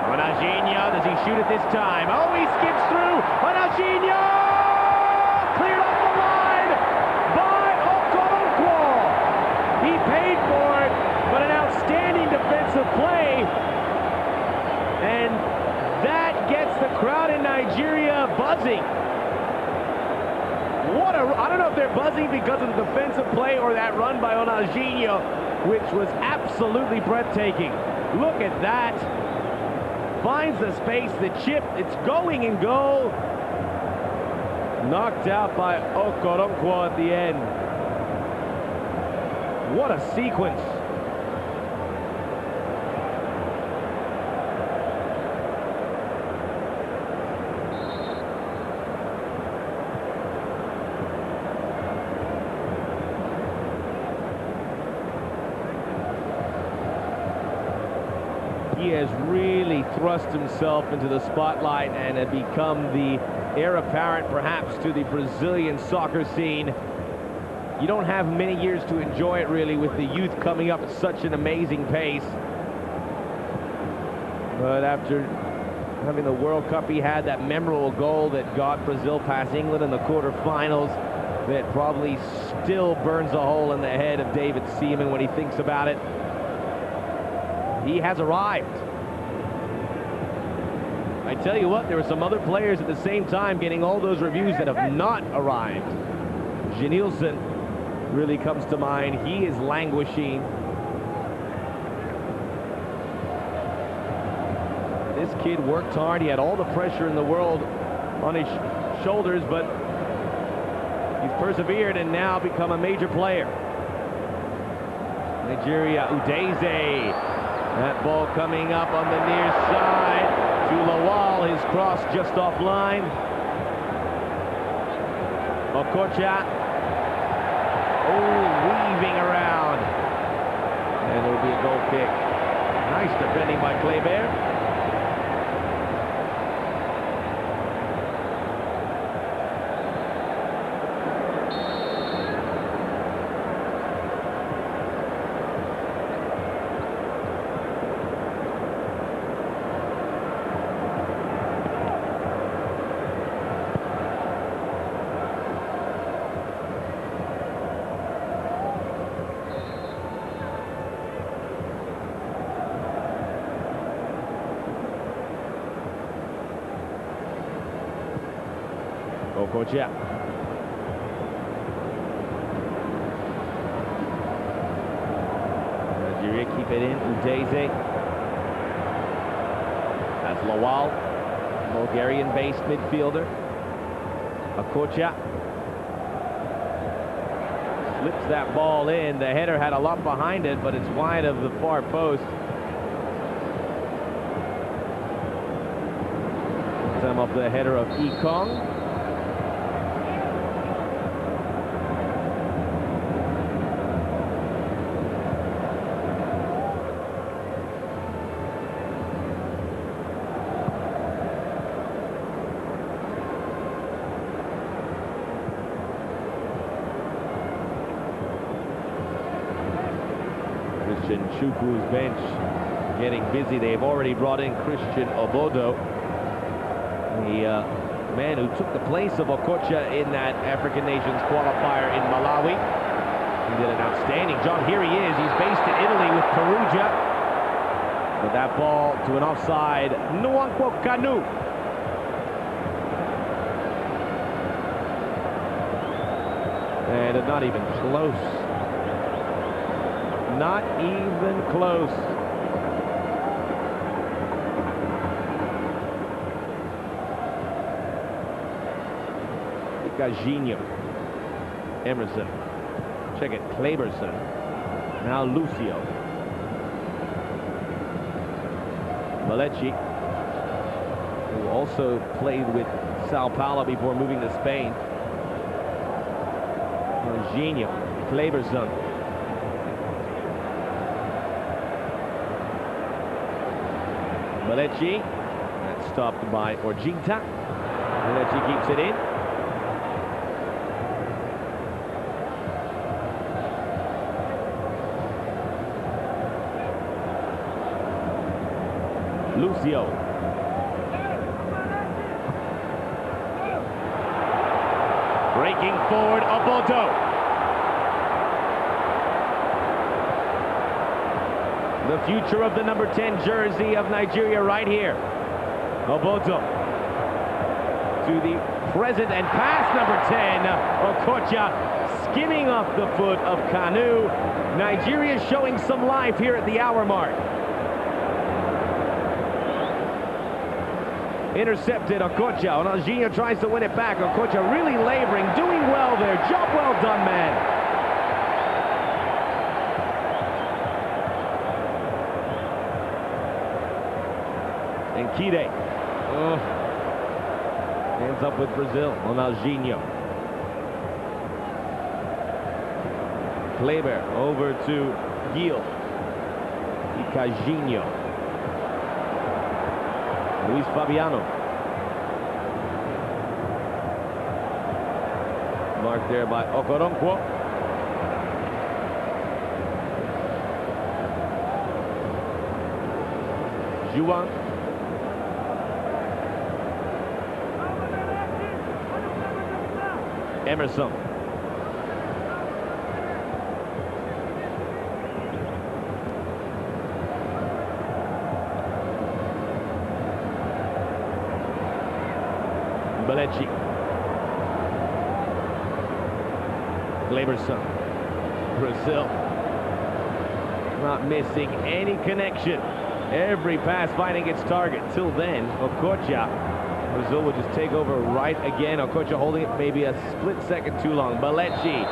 Ronaldinho, does he shoot it this time? Oh, he skips through. Ronaldinho! Cleared off the line by Okoronkwo. He paid for it, but an outstanding defensive play. And that gets the crowd in Nigeria buzzing. I don't know if they're buzzing because of the defensive play or that run by Ronaldinho, which was absolutely breathtaking. Look at that. Finds the space, the chip, it's going and goal. Knocked out by Okoronkwo at the end. What a sequence. He has really thrust himself into the spotlight and had become the heir apparent, perhaps, to the Brazilian soccer scene. You don't have many years to enjoy it, really, with the youth coming up at such an amazing pace. But after having the World Cup, he had that memorable goal that got Brazil past England in the quarterfinals that probably still burns a hole in the head of David Seaman when he thinks about it. He has arrived. I tell you what, there were some other players at the same time getting all those reviews that have not arrived. Janilson really comes to mind. He is languishing. This kid worked hard. He had all the pressure in the world on his shoulders, but he's persevered and now become a major player. Nigeria, Udeze. That ball coming up on the near side to Lawal. His cross just offline. Okocha. Oh, weaving around. And it'll be a goal kick. Nice defending by Kleber. Okocha. Nigeria keep it in. Udeze. That's Lawal, Bulgarian-based midfielder. Okocha. Slips that ball in. The header had a lot behind it, but it's wide of the far post. Some of the header of Ekong. Chukwu's bench getting busy. They've already brought in Christian Obodo, the man who took the place of Okocha in that African Nations qualifier in Malawi. He did an outstanding job. Here he is. He's based in Italy with Perugia. But that ball to an offside. Nwankwo Kanu. And not even close. Not even close. Gajinho. Emerson. Check it. Kleberson. Now Lucio. Malechi, who also played with Sao Paulo before moving to Spain. Gajinho. Kleberson. Malechi, that's stopped by Orjinta. Malechi keeps it in. Lucio. Breaking forward, Obodo. The future of the number 10 jersey of Nigeria right here. Obodo to the present and past number 10, Okocha, skimming off the foot of Kanu. Nigeria showing some life here at the hour mark. Intercepted Okocha. Ronaldinho tries to win it back. Okocha really laboring, doing well there. Job well done, man. And Kide. Hands up with Brazil. Ronaldinho. Kleber over to Gil. Icajinho. Luis Fabiano. Marked there by Okoronkwo. Juan. Emerson. Malechi. Kleberson. Brazil not missing any connection. Every pass finding its target. Till then, Okocha. Brazil will just take over right again. Okocha holding it maybe a split second too long. Balechi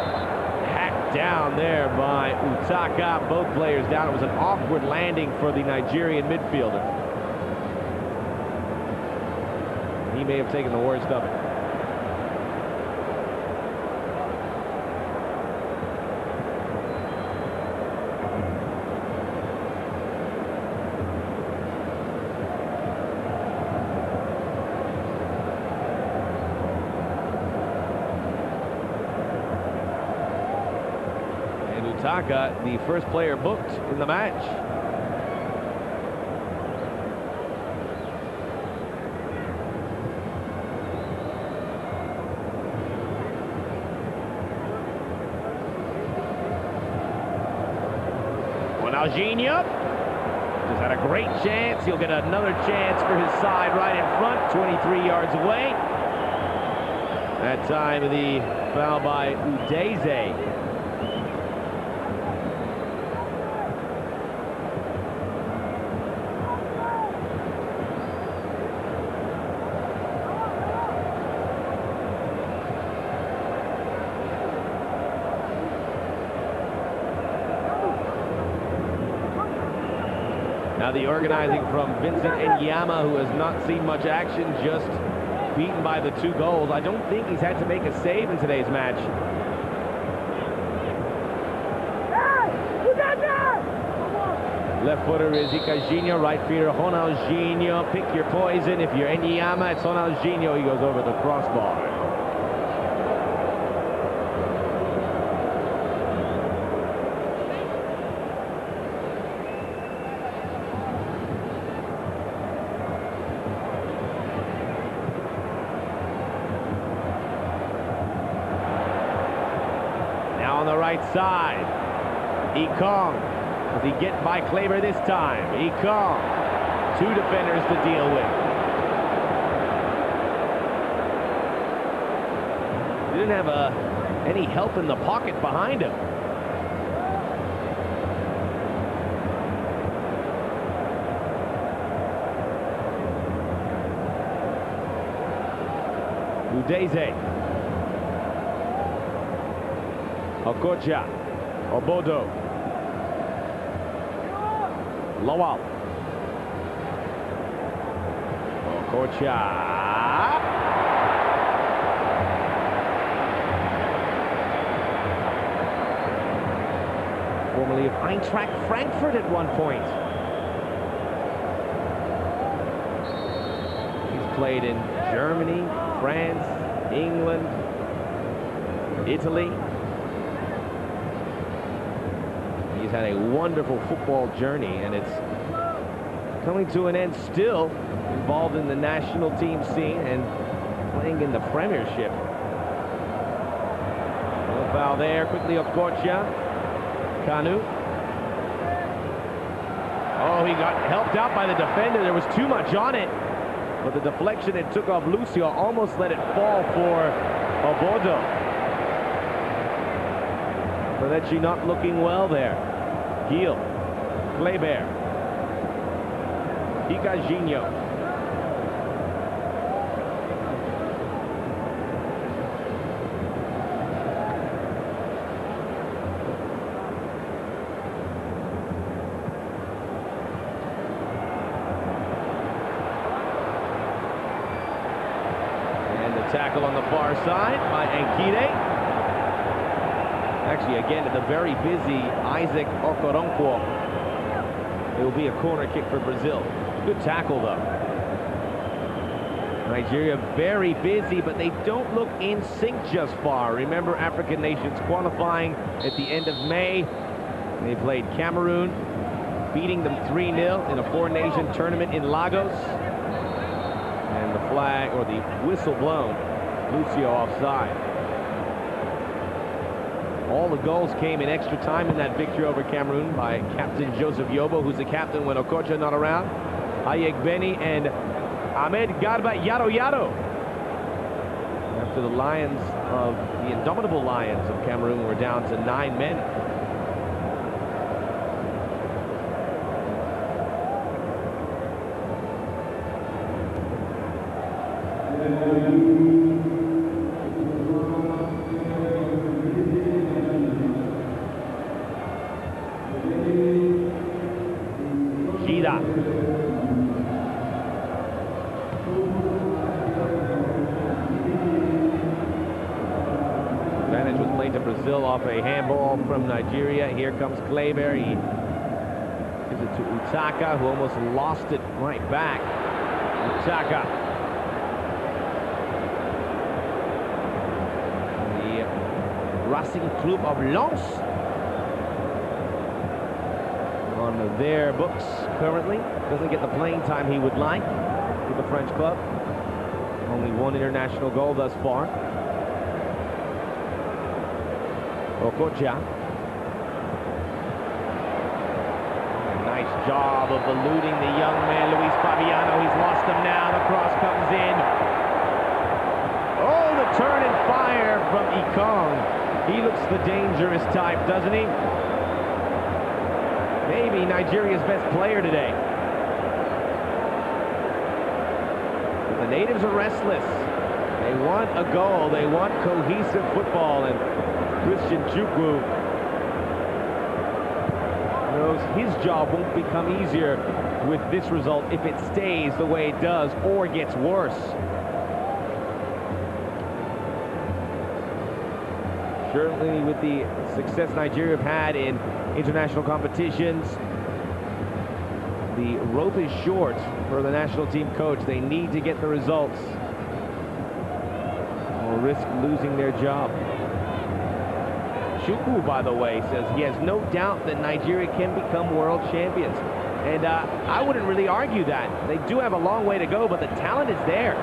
hacked down there by Utaka. Both players down. It was an awkward landing for the Nigerian midfielder. He may have taken the worst of it. Utaka, the first player booked in the match. Ronaldinho just had a great chance. He'll get another chance for his side right in front, 23 yards away. That time the foul by Udeze. Now the organizing from Vincent Enyama, who has not seen much action, just beaten by the 2 goals. I don't think he's had to make a save in today's match. Left footer is Icajinho, right footer Ronaldinho. Pick your poison. If you're Enyama, it's Ronaldinho. He goes over the crossbar. On the right side, Ekong. Does he get by Kleber this time? Ekong. 2 defenders to deal with. He didn't have any help in the pocket behind him. Udeze. Okocha, Obodo, Lowell, Okocha, formerly of Eintracht Frankfurt at one point. He's played in Germany, France, England, Italy. He's had a wonderful football journey, and it's coming to an end. Still involved in the national team scene and playing in the Premiership. No foul there. Quickly Okocha. Kanu. Oh, he got helped out by the defender. There was too much on it, but the deflection it took off Lucio almost let it fall for Obodo. Balechi not looking well there. Gil, Kleber, Icajinho. And the tackle on the far side by Ankide. Actually, again, at the very busy Isaac Okoronkwo. It will be a corner kick for Brazil. Good tackle, though. Nigeria very busy, but they don't look in sync just far. Remember African nations qualifying at the end of May. They played Cameroon, beating them 3-0 in a 4-nation tournament in Lagos. And the flag, or the whistle blown, Lucio offside. All the goals came in extra time in that victory over Cameroon by Captain Joseph Yobo, who's the captain when Okocha not around. Hayek Beni and Ahmed Garba Yaro Yaro. After the Lions of the indomitable Lions of Cameroon were down to 9 men. Advantage was played to Brazil off a handball from Nigeria. Here comes Kleber. He gives it to Utaka, who almost lost it right back. Utaka. The Racing Club of Lens on their books currently. Doesn't get the playing time he would like with the French club. Only one international goal thus far. Okocha. Nice job of eluding the young man, Luis Fabiano. He's lost him now. The cross comes in. Oh, the turn and fire from Ikong. He looks the dangerous type, doesn't he? Maybe Nigeria's best player today. But the natives are restless. They want a goal. They want cohesive football. And Christian Chukwu knows his job won't become easier with this result if it stays the way it does or gets worse. Certainly with the success Nigeria have had in international competitions, the rope is short for the national team coach. They need to get the results or risk losing their job. Chukwu, by the way, says he has no doubt that Nigeria can become world champions. And I wouldn't really argue that. They do have a long way to go, but the talent is there.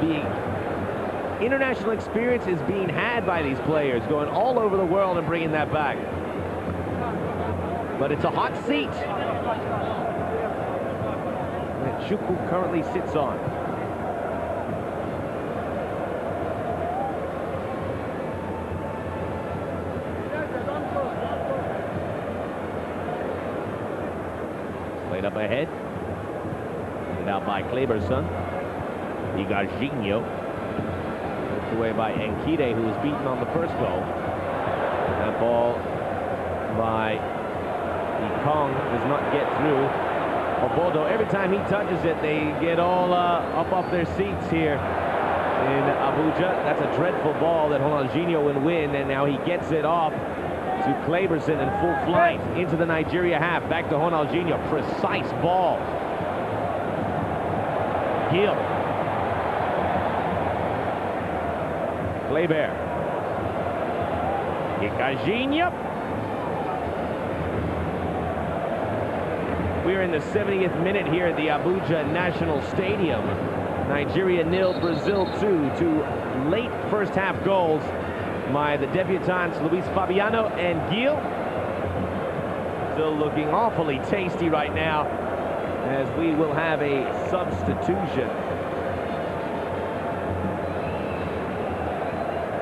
The international experience is being had by these players, going all over the world and bringing that back. But it's a hot seat that Chukwu currently sits on. Played up ahead. Played out by Kleber's son. Igarginho. Put away by Nkide, who was beaten on the first goal. That ball by Ikong does not get through. Obodo, every time he touches it, they get all up off their seats here in Abuja. That's a dreadful ball that Ronaldinho would win, and now he gets it off to Kleberson in full flight into the Nigeria half. Back to Ronaldinho. Precise ball. Gil. Kleber. Igarginho. We're in the 70th minute here at the Abuja National Stadium. Nigeria 0, Brazil 2. Two late first half goals by the debutants Luis Fabiano and Gil. Still looking awfully tasty right now, as we will have a substitution.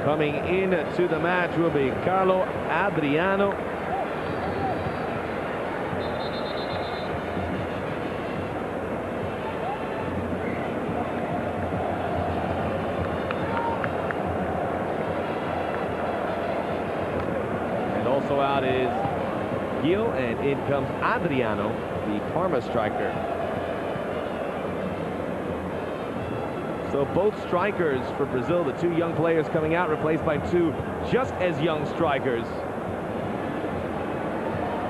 Coming in to the match will be Carlo Adriano. Also out is Gil, and in comes Adriano, the Parma striker. So both strikers for Brazil, the two young players coming out, replaced by two just as young strikers.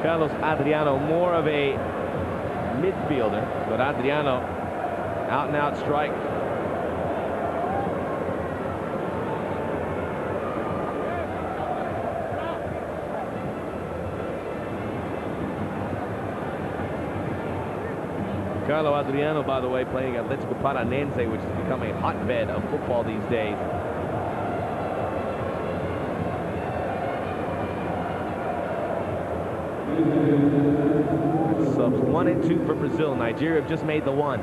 Carlos Adriano, more of a midfielder, but Adriano, out-and-out strike. Carlo Adriano, by the way, playing Atletico Paranense, which has become a hotbed of football these days. Subs 1 and 2 for Brazil. Nigeria have just made the one.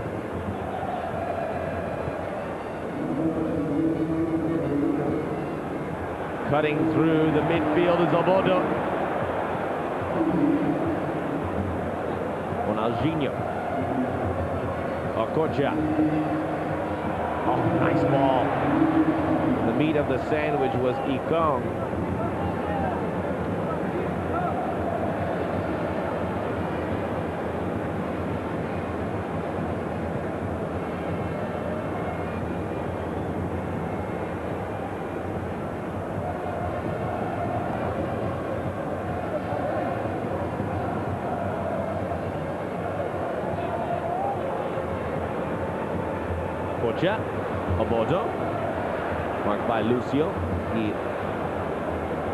Cutting through the midfield is Obodo. Ronaldinho. Okocha. Oh, nice ball. The meat of the sandwich was Ikong. Kocha, Obodo, marked by Lucio. He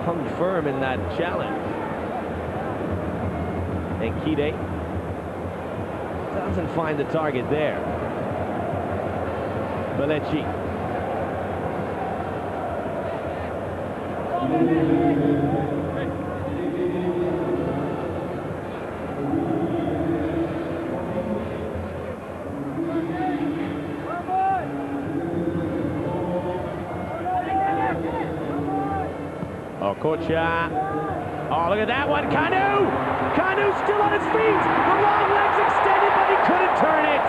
hung firm in that challenge. And Kide doesn't find the target there. Belechi. Kocha. Oh, look at that one. Kanu! Kanu still on his feet. The long legs extended, but he couldn't turn it.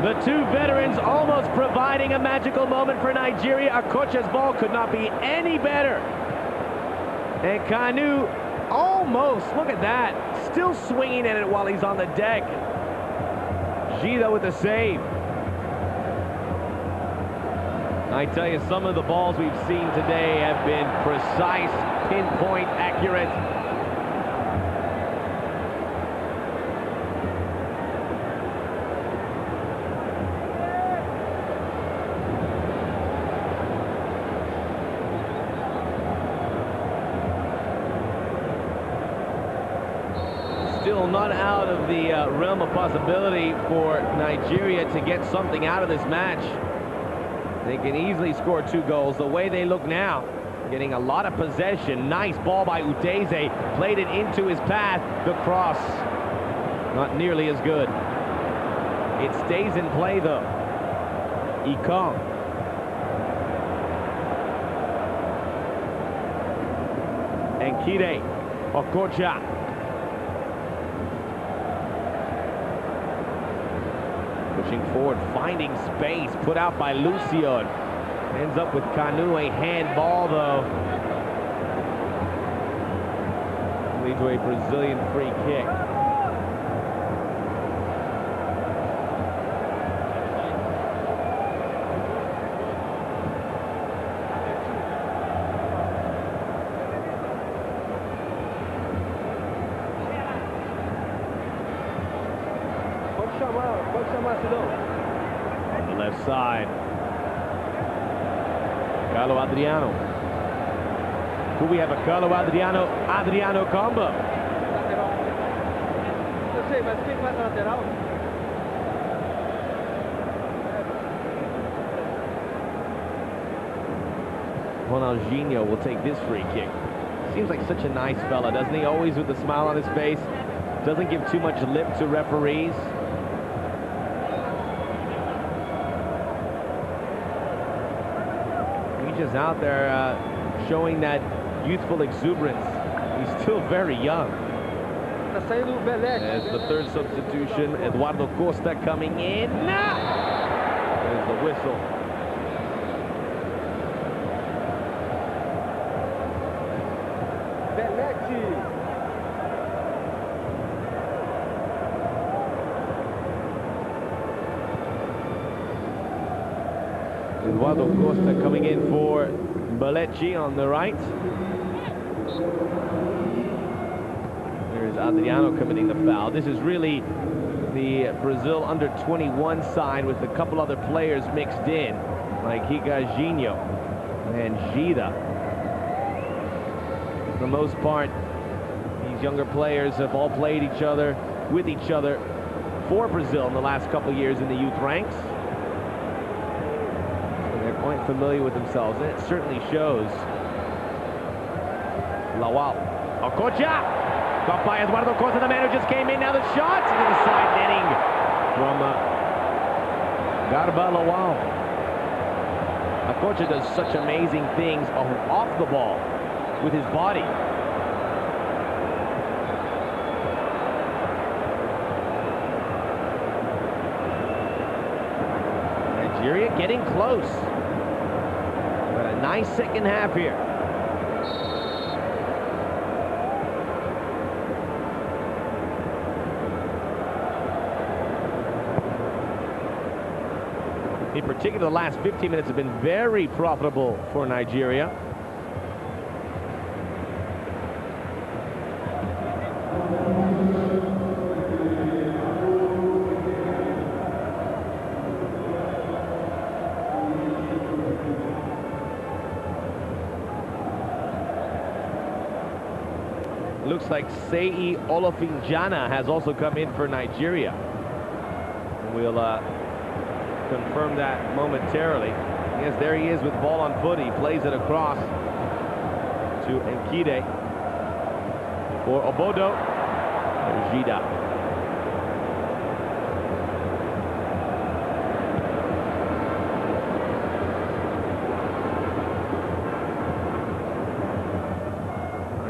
The two veterans almost providing a magical moment for Nigeria. Akocha's ball could not be any better. And Kanu almost, look at that, still swinging at it while he's on the deck. Gida with the save. I tell you, some of the balls we've seen today have been precise, pinpoint, accurate. Still not out of the realm of possibility for Nigeria to get something out of this match. They can easily score 2 goals. The way they look now, getting a lot of possession. Nice ball by Udeze. Played it into his path. The cross, not nearly as good. It stays in play, though. Ikong. And Kide. Okocha. Pushing forward, finding space, put out by Lucio. Ends up with Kanu, a handball though. Lead to a Brazilian free kick. On the left side, Carlo Adriano. Could we have a Carlo Adriano combo? Ronaldinho will take this free kick. Seems like such a nice fella, doesn't he? Always with a smile on his face. Doesn't give too much lip to referees. He's just out there showing that youthful exuberance. He's still very young. As the third substitution, Eduardo Costa coming in. There's the whistle. Eduardo Costa coming in for Belechi on the right. There's Adriano committing the foul. This is really the Brazil under-21 side with a couple other players mixed in, like Higajinho and Gida. For the most part, these younger players have all played each other, with each other, for Brazil in the last couple years in the youth ranks. Quite familiar with themselves, and it certainly shows. Lawal. Okocha! Got by Eduardo Costa, the man who just came in. Now the shot into the side netting from Garba Lawal. Okocha does such amazing things off the ball with his body. Nigeria getting close. But a nice second half here. In particular, the last 15 minutes have been very profitable for Nigeria. Looks like Seyi Olofinjana has also come in for Nigeria. We'll confirm that momentarily. Yes, there he is with ball on foot. He plays it across to Nkide for Obodo Ojida.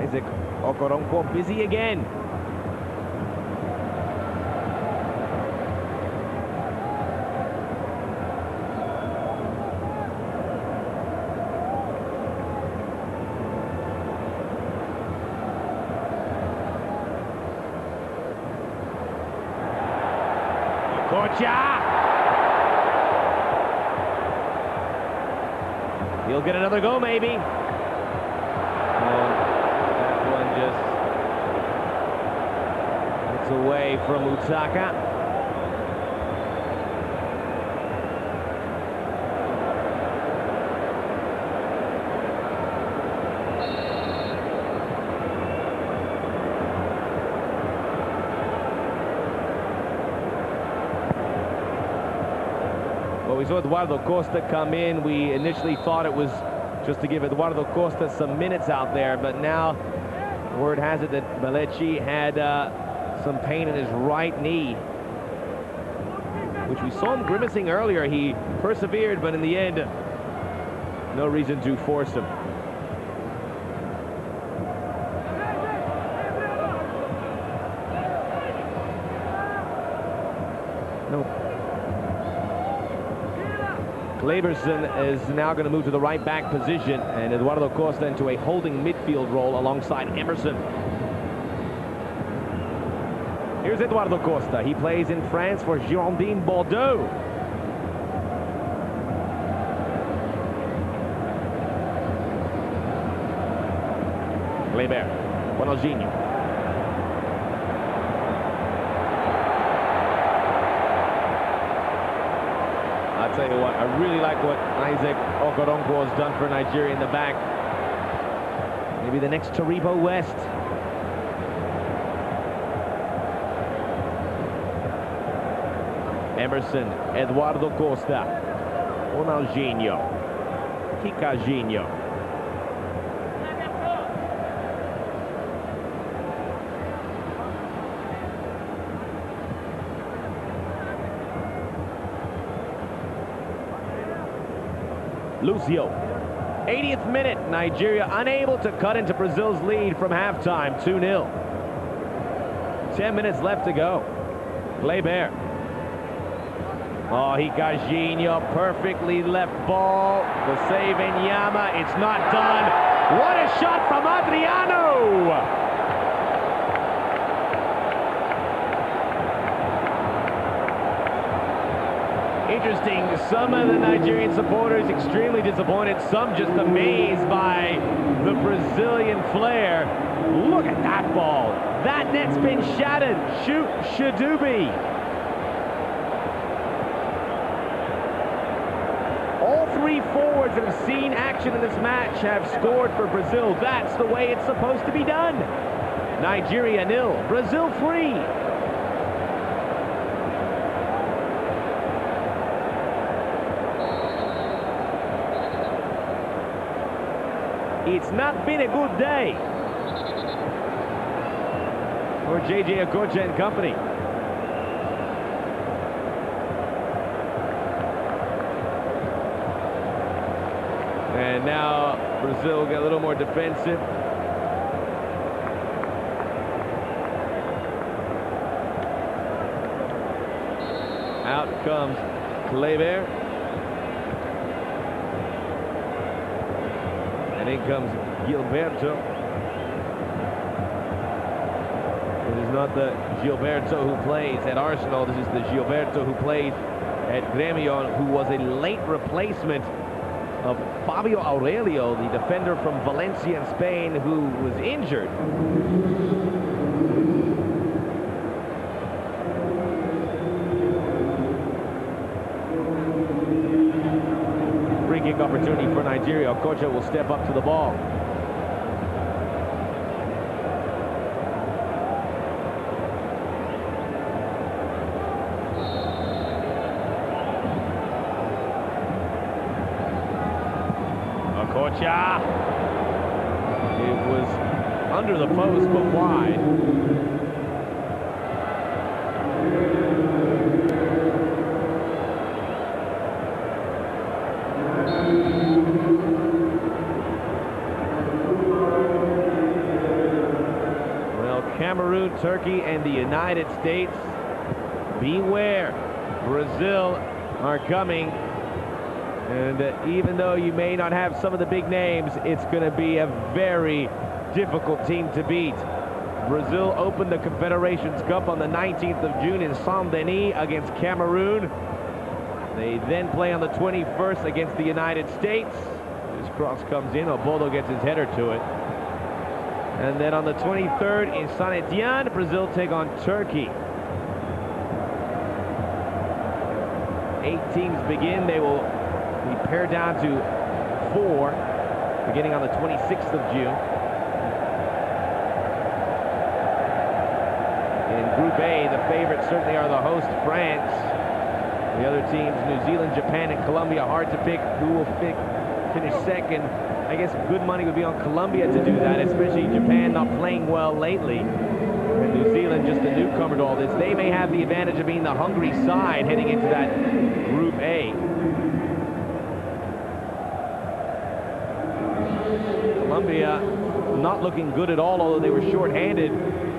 Isaac Okoronkwo busy again. He'll get another go, maybe. And that one just gets away from Utaka. Well, we saw Eduardo Costa come in. We initially thought it was just to give Eduardo Costa some minutes out there, but now word has it that Balechi had some pain in his right knee, which we saw him grimacing earlier. He persevered, but in the end, no reason to force him. Kleberson is now going to move to the right back position, and Eduardo Costa into a holding midfield role alongside Emerson. Here's Eduardo Costa. He plays in France for Girondins Bordeaux. Kleber, Bonogini. I'll tell you what, I really like what Isaac Okoronkwo has done for Nigeria in the back. Maybe the next Taribo West. Emerson, Eduardo Costa, Ronaldinho, Kikajinho. Lucio, 80th minute, Nigeria unable to cut into Brazil's lead from halftime, 2-0. 10 minutes left to go. Kleber. Oh, Hikajinho, perfectly left ball. The save in Yama, it's not done. What a shot from Adriano! Interesting, some of the Nigerian supporters extremely disappointed, some just amazed by the Brazilian flair. Look at that ball. That net's been shattered. Shoot, Shadubi. All three forwards that have seen action in this match have scored for Brazil. That's the way it's supposed to be done. Nigeria 0, Brazil 3. It's not been a good day for JJ Okocha and company. And now Brazil get a little more defensive. Out comes Kleber. In comes Gilberto. It is not the Gilberto who plays at Arsenal. This is the Gilberto who played at Grêmio, who was a late replacement of Fabio Aurelio, the defender from Valencia in Spain, who was injured. Free kick opportunity for Nigeria. Okocha will step up to the ball. Okocha. It was under the post, but wide. Well, Cameroon, Turkey, and the United States, beware. Brazil are coming. And even though you may not have some of the big names, it's going to be a very difficult team to beat. Brazil opened the Confederations Cup on the 19th of June in Saint-Denis against Cameroon. They then play on the 21st against the United States. This cross comes in, Obodo gets his header to it. And then on the 23rd in Saint-Etienne, Brazil take on Turkey. 8 teams begin. They will be pared down to 4, beginning on the 26th of June. In Group A, the favorites certainly are the host, France. The other teams, New Zealand, Japan, and Colombia, hard to pick who will finish second. I guess good money would be on Colombia to do that, especially Japan not playing well lately. And New Zealand, just a newcomer to all this. They may have the advantage of being the hungry side heading into that Group A. Colombia not looking good at all, although they were shorthanded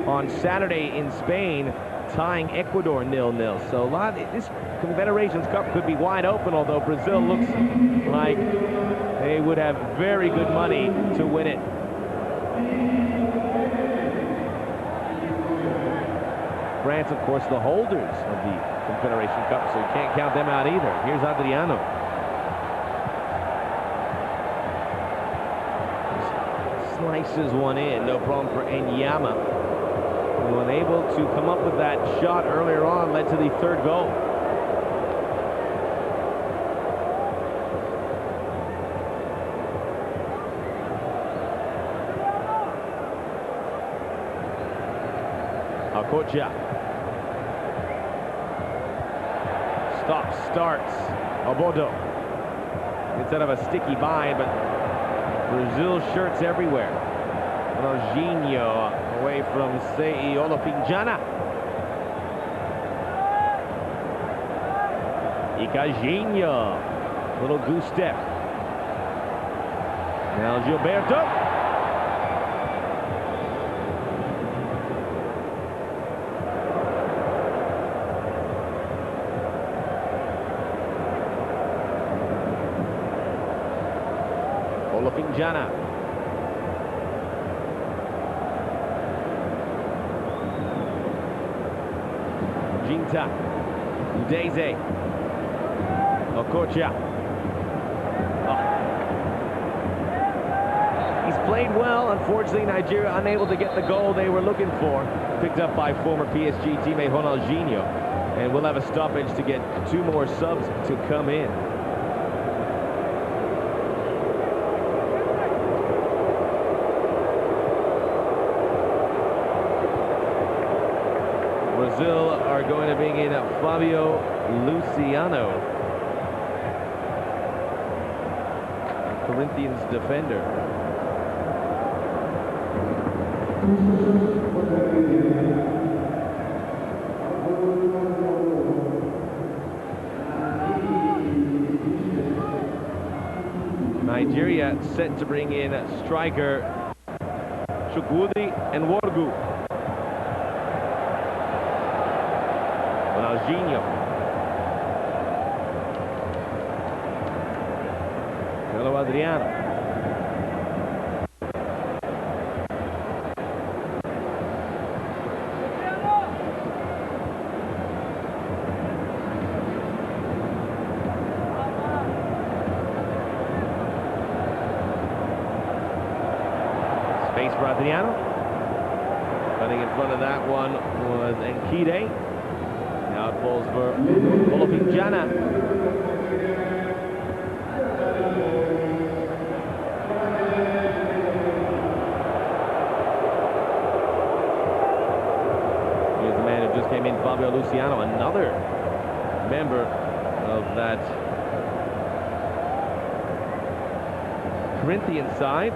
on Saturday in Spain, tying Ecuador 0-0. So this Confederations Cup could be wide open, although Brazil looks like they would have very good money to win it. France, of course, the holders of the Confederation Cup, so you can't count them out either. Here's Adriano. Slices one in, no problem for Enyama, who, unable to come up with that shot earlier on, led to the 3rd goal. Okocha. Stops, starts. Obodo gets out of a sticky bind, but Brazil shirts everywhere. Jorginho away from Sei Olopinjana. Icajinho. Little goose step. Now Gilberto. Olopinjana. Ginta. Udeze. Okocha. He's played well. Unfortunately, Nigeria unable to get the goal they were looking for. Picked up by former PSG teammate Ronaldinho. And we'll have a stoppage to get 2 more subs to come in. Brazil are going to bring in Fabio Luciano, Corinthians defender. Nigeria set to bring in striker Chukwudi and Worgu. Ronaldinho. Hello, Adriano. space for Adriano. Cutting in front of that one was Enkide. Now it falls for Olofinjana. Here's the man who just came in, Fabio Luciano, another member of that Corinthian side.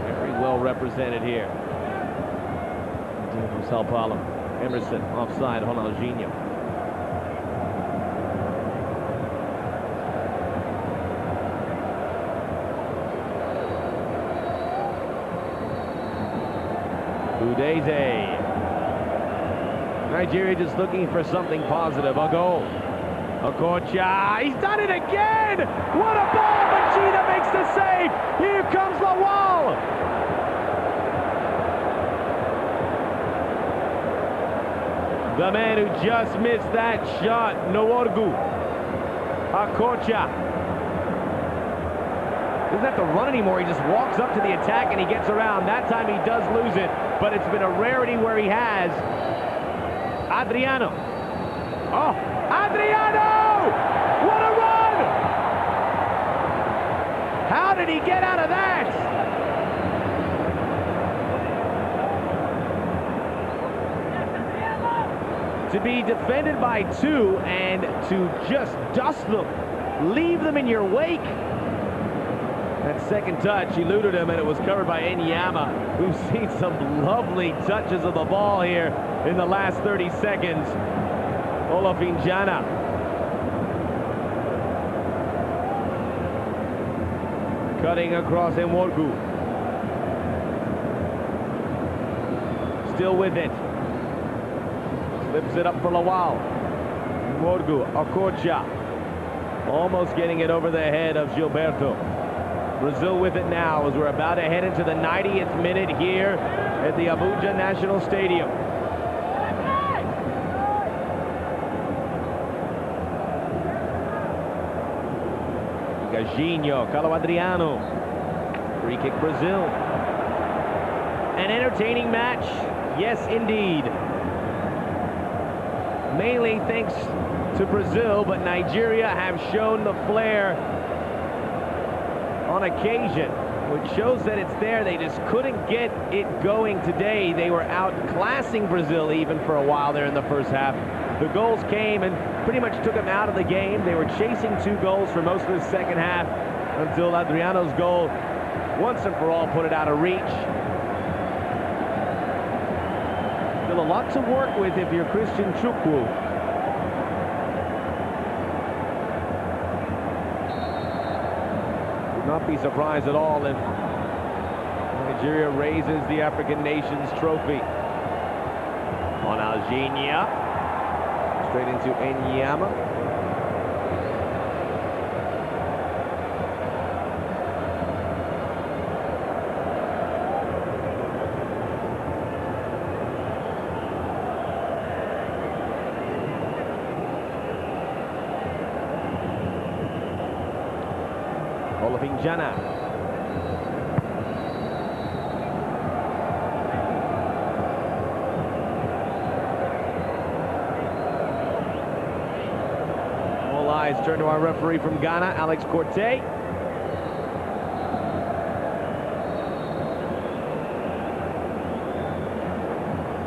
Very well represented here. From Sao Paulo. Emerson offside, Ronaldinho. Udeze. Nigeria just looking for something positive. A goal. Okocha, he's done it again! What a ball! Machida makes the save! Here comes Lawal! The man who just missed that shot, Nworgu. Okocha. Doesn't have to run anymore, he just walks up to the attack and he gets around. That time he does lose it, but it's been a rarity where he has. Adriano. Oh, Adriano! What a run! How did he get out of that? To be defended by two and to just dust them, leave them in your wake. That second touch eluded him and it was covered by Enyama, who's seen some lovely touches of the ball here in the last 30 seconds. Olofinjana. Cutting across Nworgu. Still with it. Slips it up for Lawal. Nworgu, Okocha. Almost getting it over the head of Gilberto. Brazil with it now as we're about to head into the 90th minute here at the Abuja National Stadium. Gagino, Carlo Adriano. Free kick Brazil. An entertaining match, yes indeed. Mainly thanks to Brazil, but Nigeria have shown the flair on occasion, which shows that it's there. They just couldn't get it going today. They were outclassing Brazil even for a while there in the first half. The goals came and pretty much took them out of the game. They were chasing 2 goals for most of the second half until Adriano's goal once and for all put it out of reach. Still a lot to work with if you're Christian Chukwu. Would not be surprised at all if Nigeria raises the African Nations trophy. On Alginia. Straight into Enyama. Olofinjana. Turn to our referee from Ghana, Alex Corte.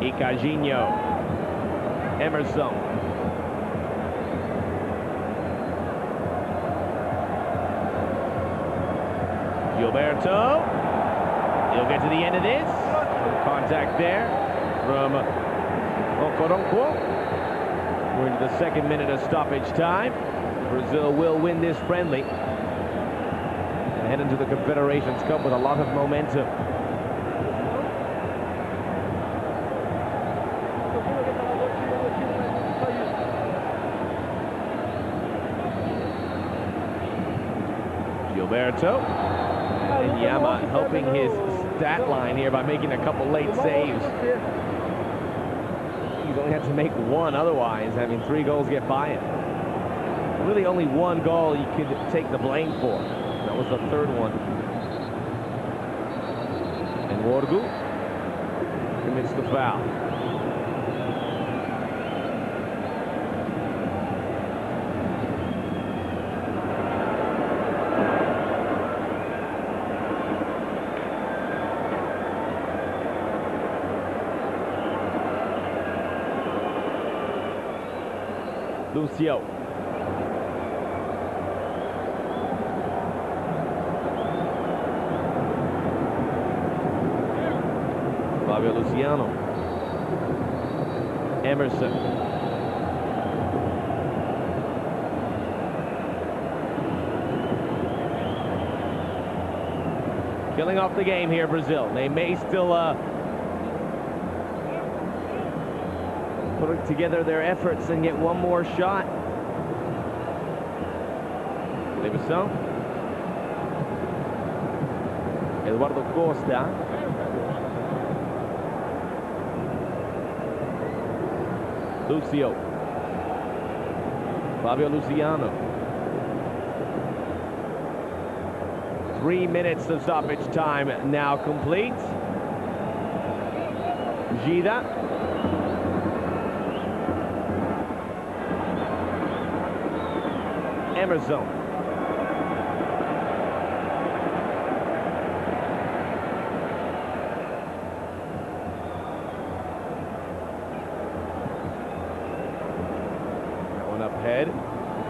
Icagino. Emerson. Gilberto. He'll get to the end of this. Contact there from Okoronkwo. We're into the second minute of stoppage time. Brazil will win this friendly and head into the Confederations Cup with a lot of momentum. Gilberto. Enyama helping his stat line here by making a couple late saves. He's only had to make one otherwise, having 3 goals get by him. really only one goal you could take the blame for. That was the third one. And Wargu commits the foul. Lucio. Fabio Luciano. Emerson. Killing off the game here, Brazil. They may still put together their efforts and get one more shot. Leveson. Eduardo Costa. Lucio. Fabio Luciano. 3 minutes of stoppage time now complete. Gida. Emerson. That one up ahead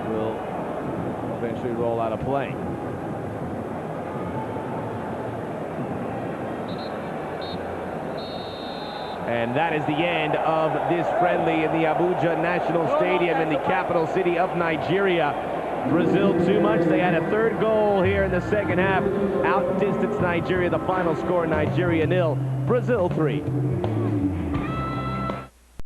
will eventually roll out of play. And that is the end of this friendly in the Abuja National Stadium in the capital city of Nigeria. Brazil too much. They had a third goal here in the second half. Outdistanced Nigeria. The final score, Nigeria 0, Brazil 3.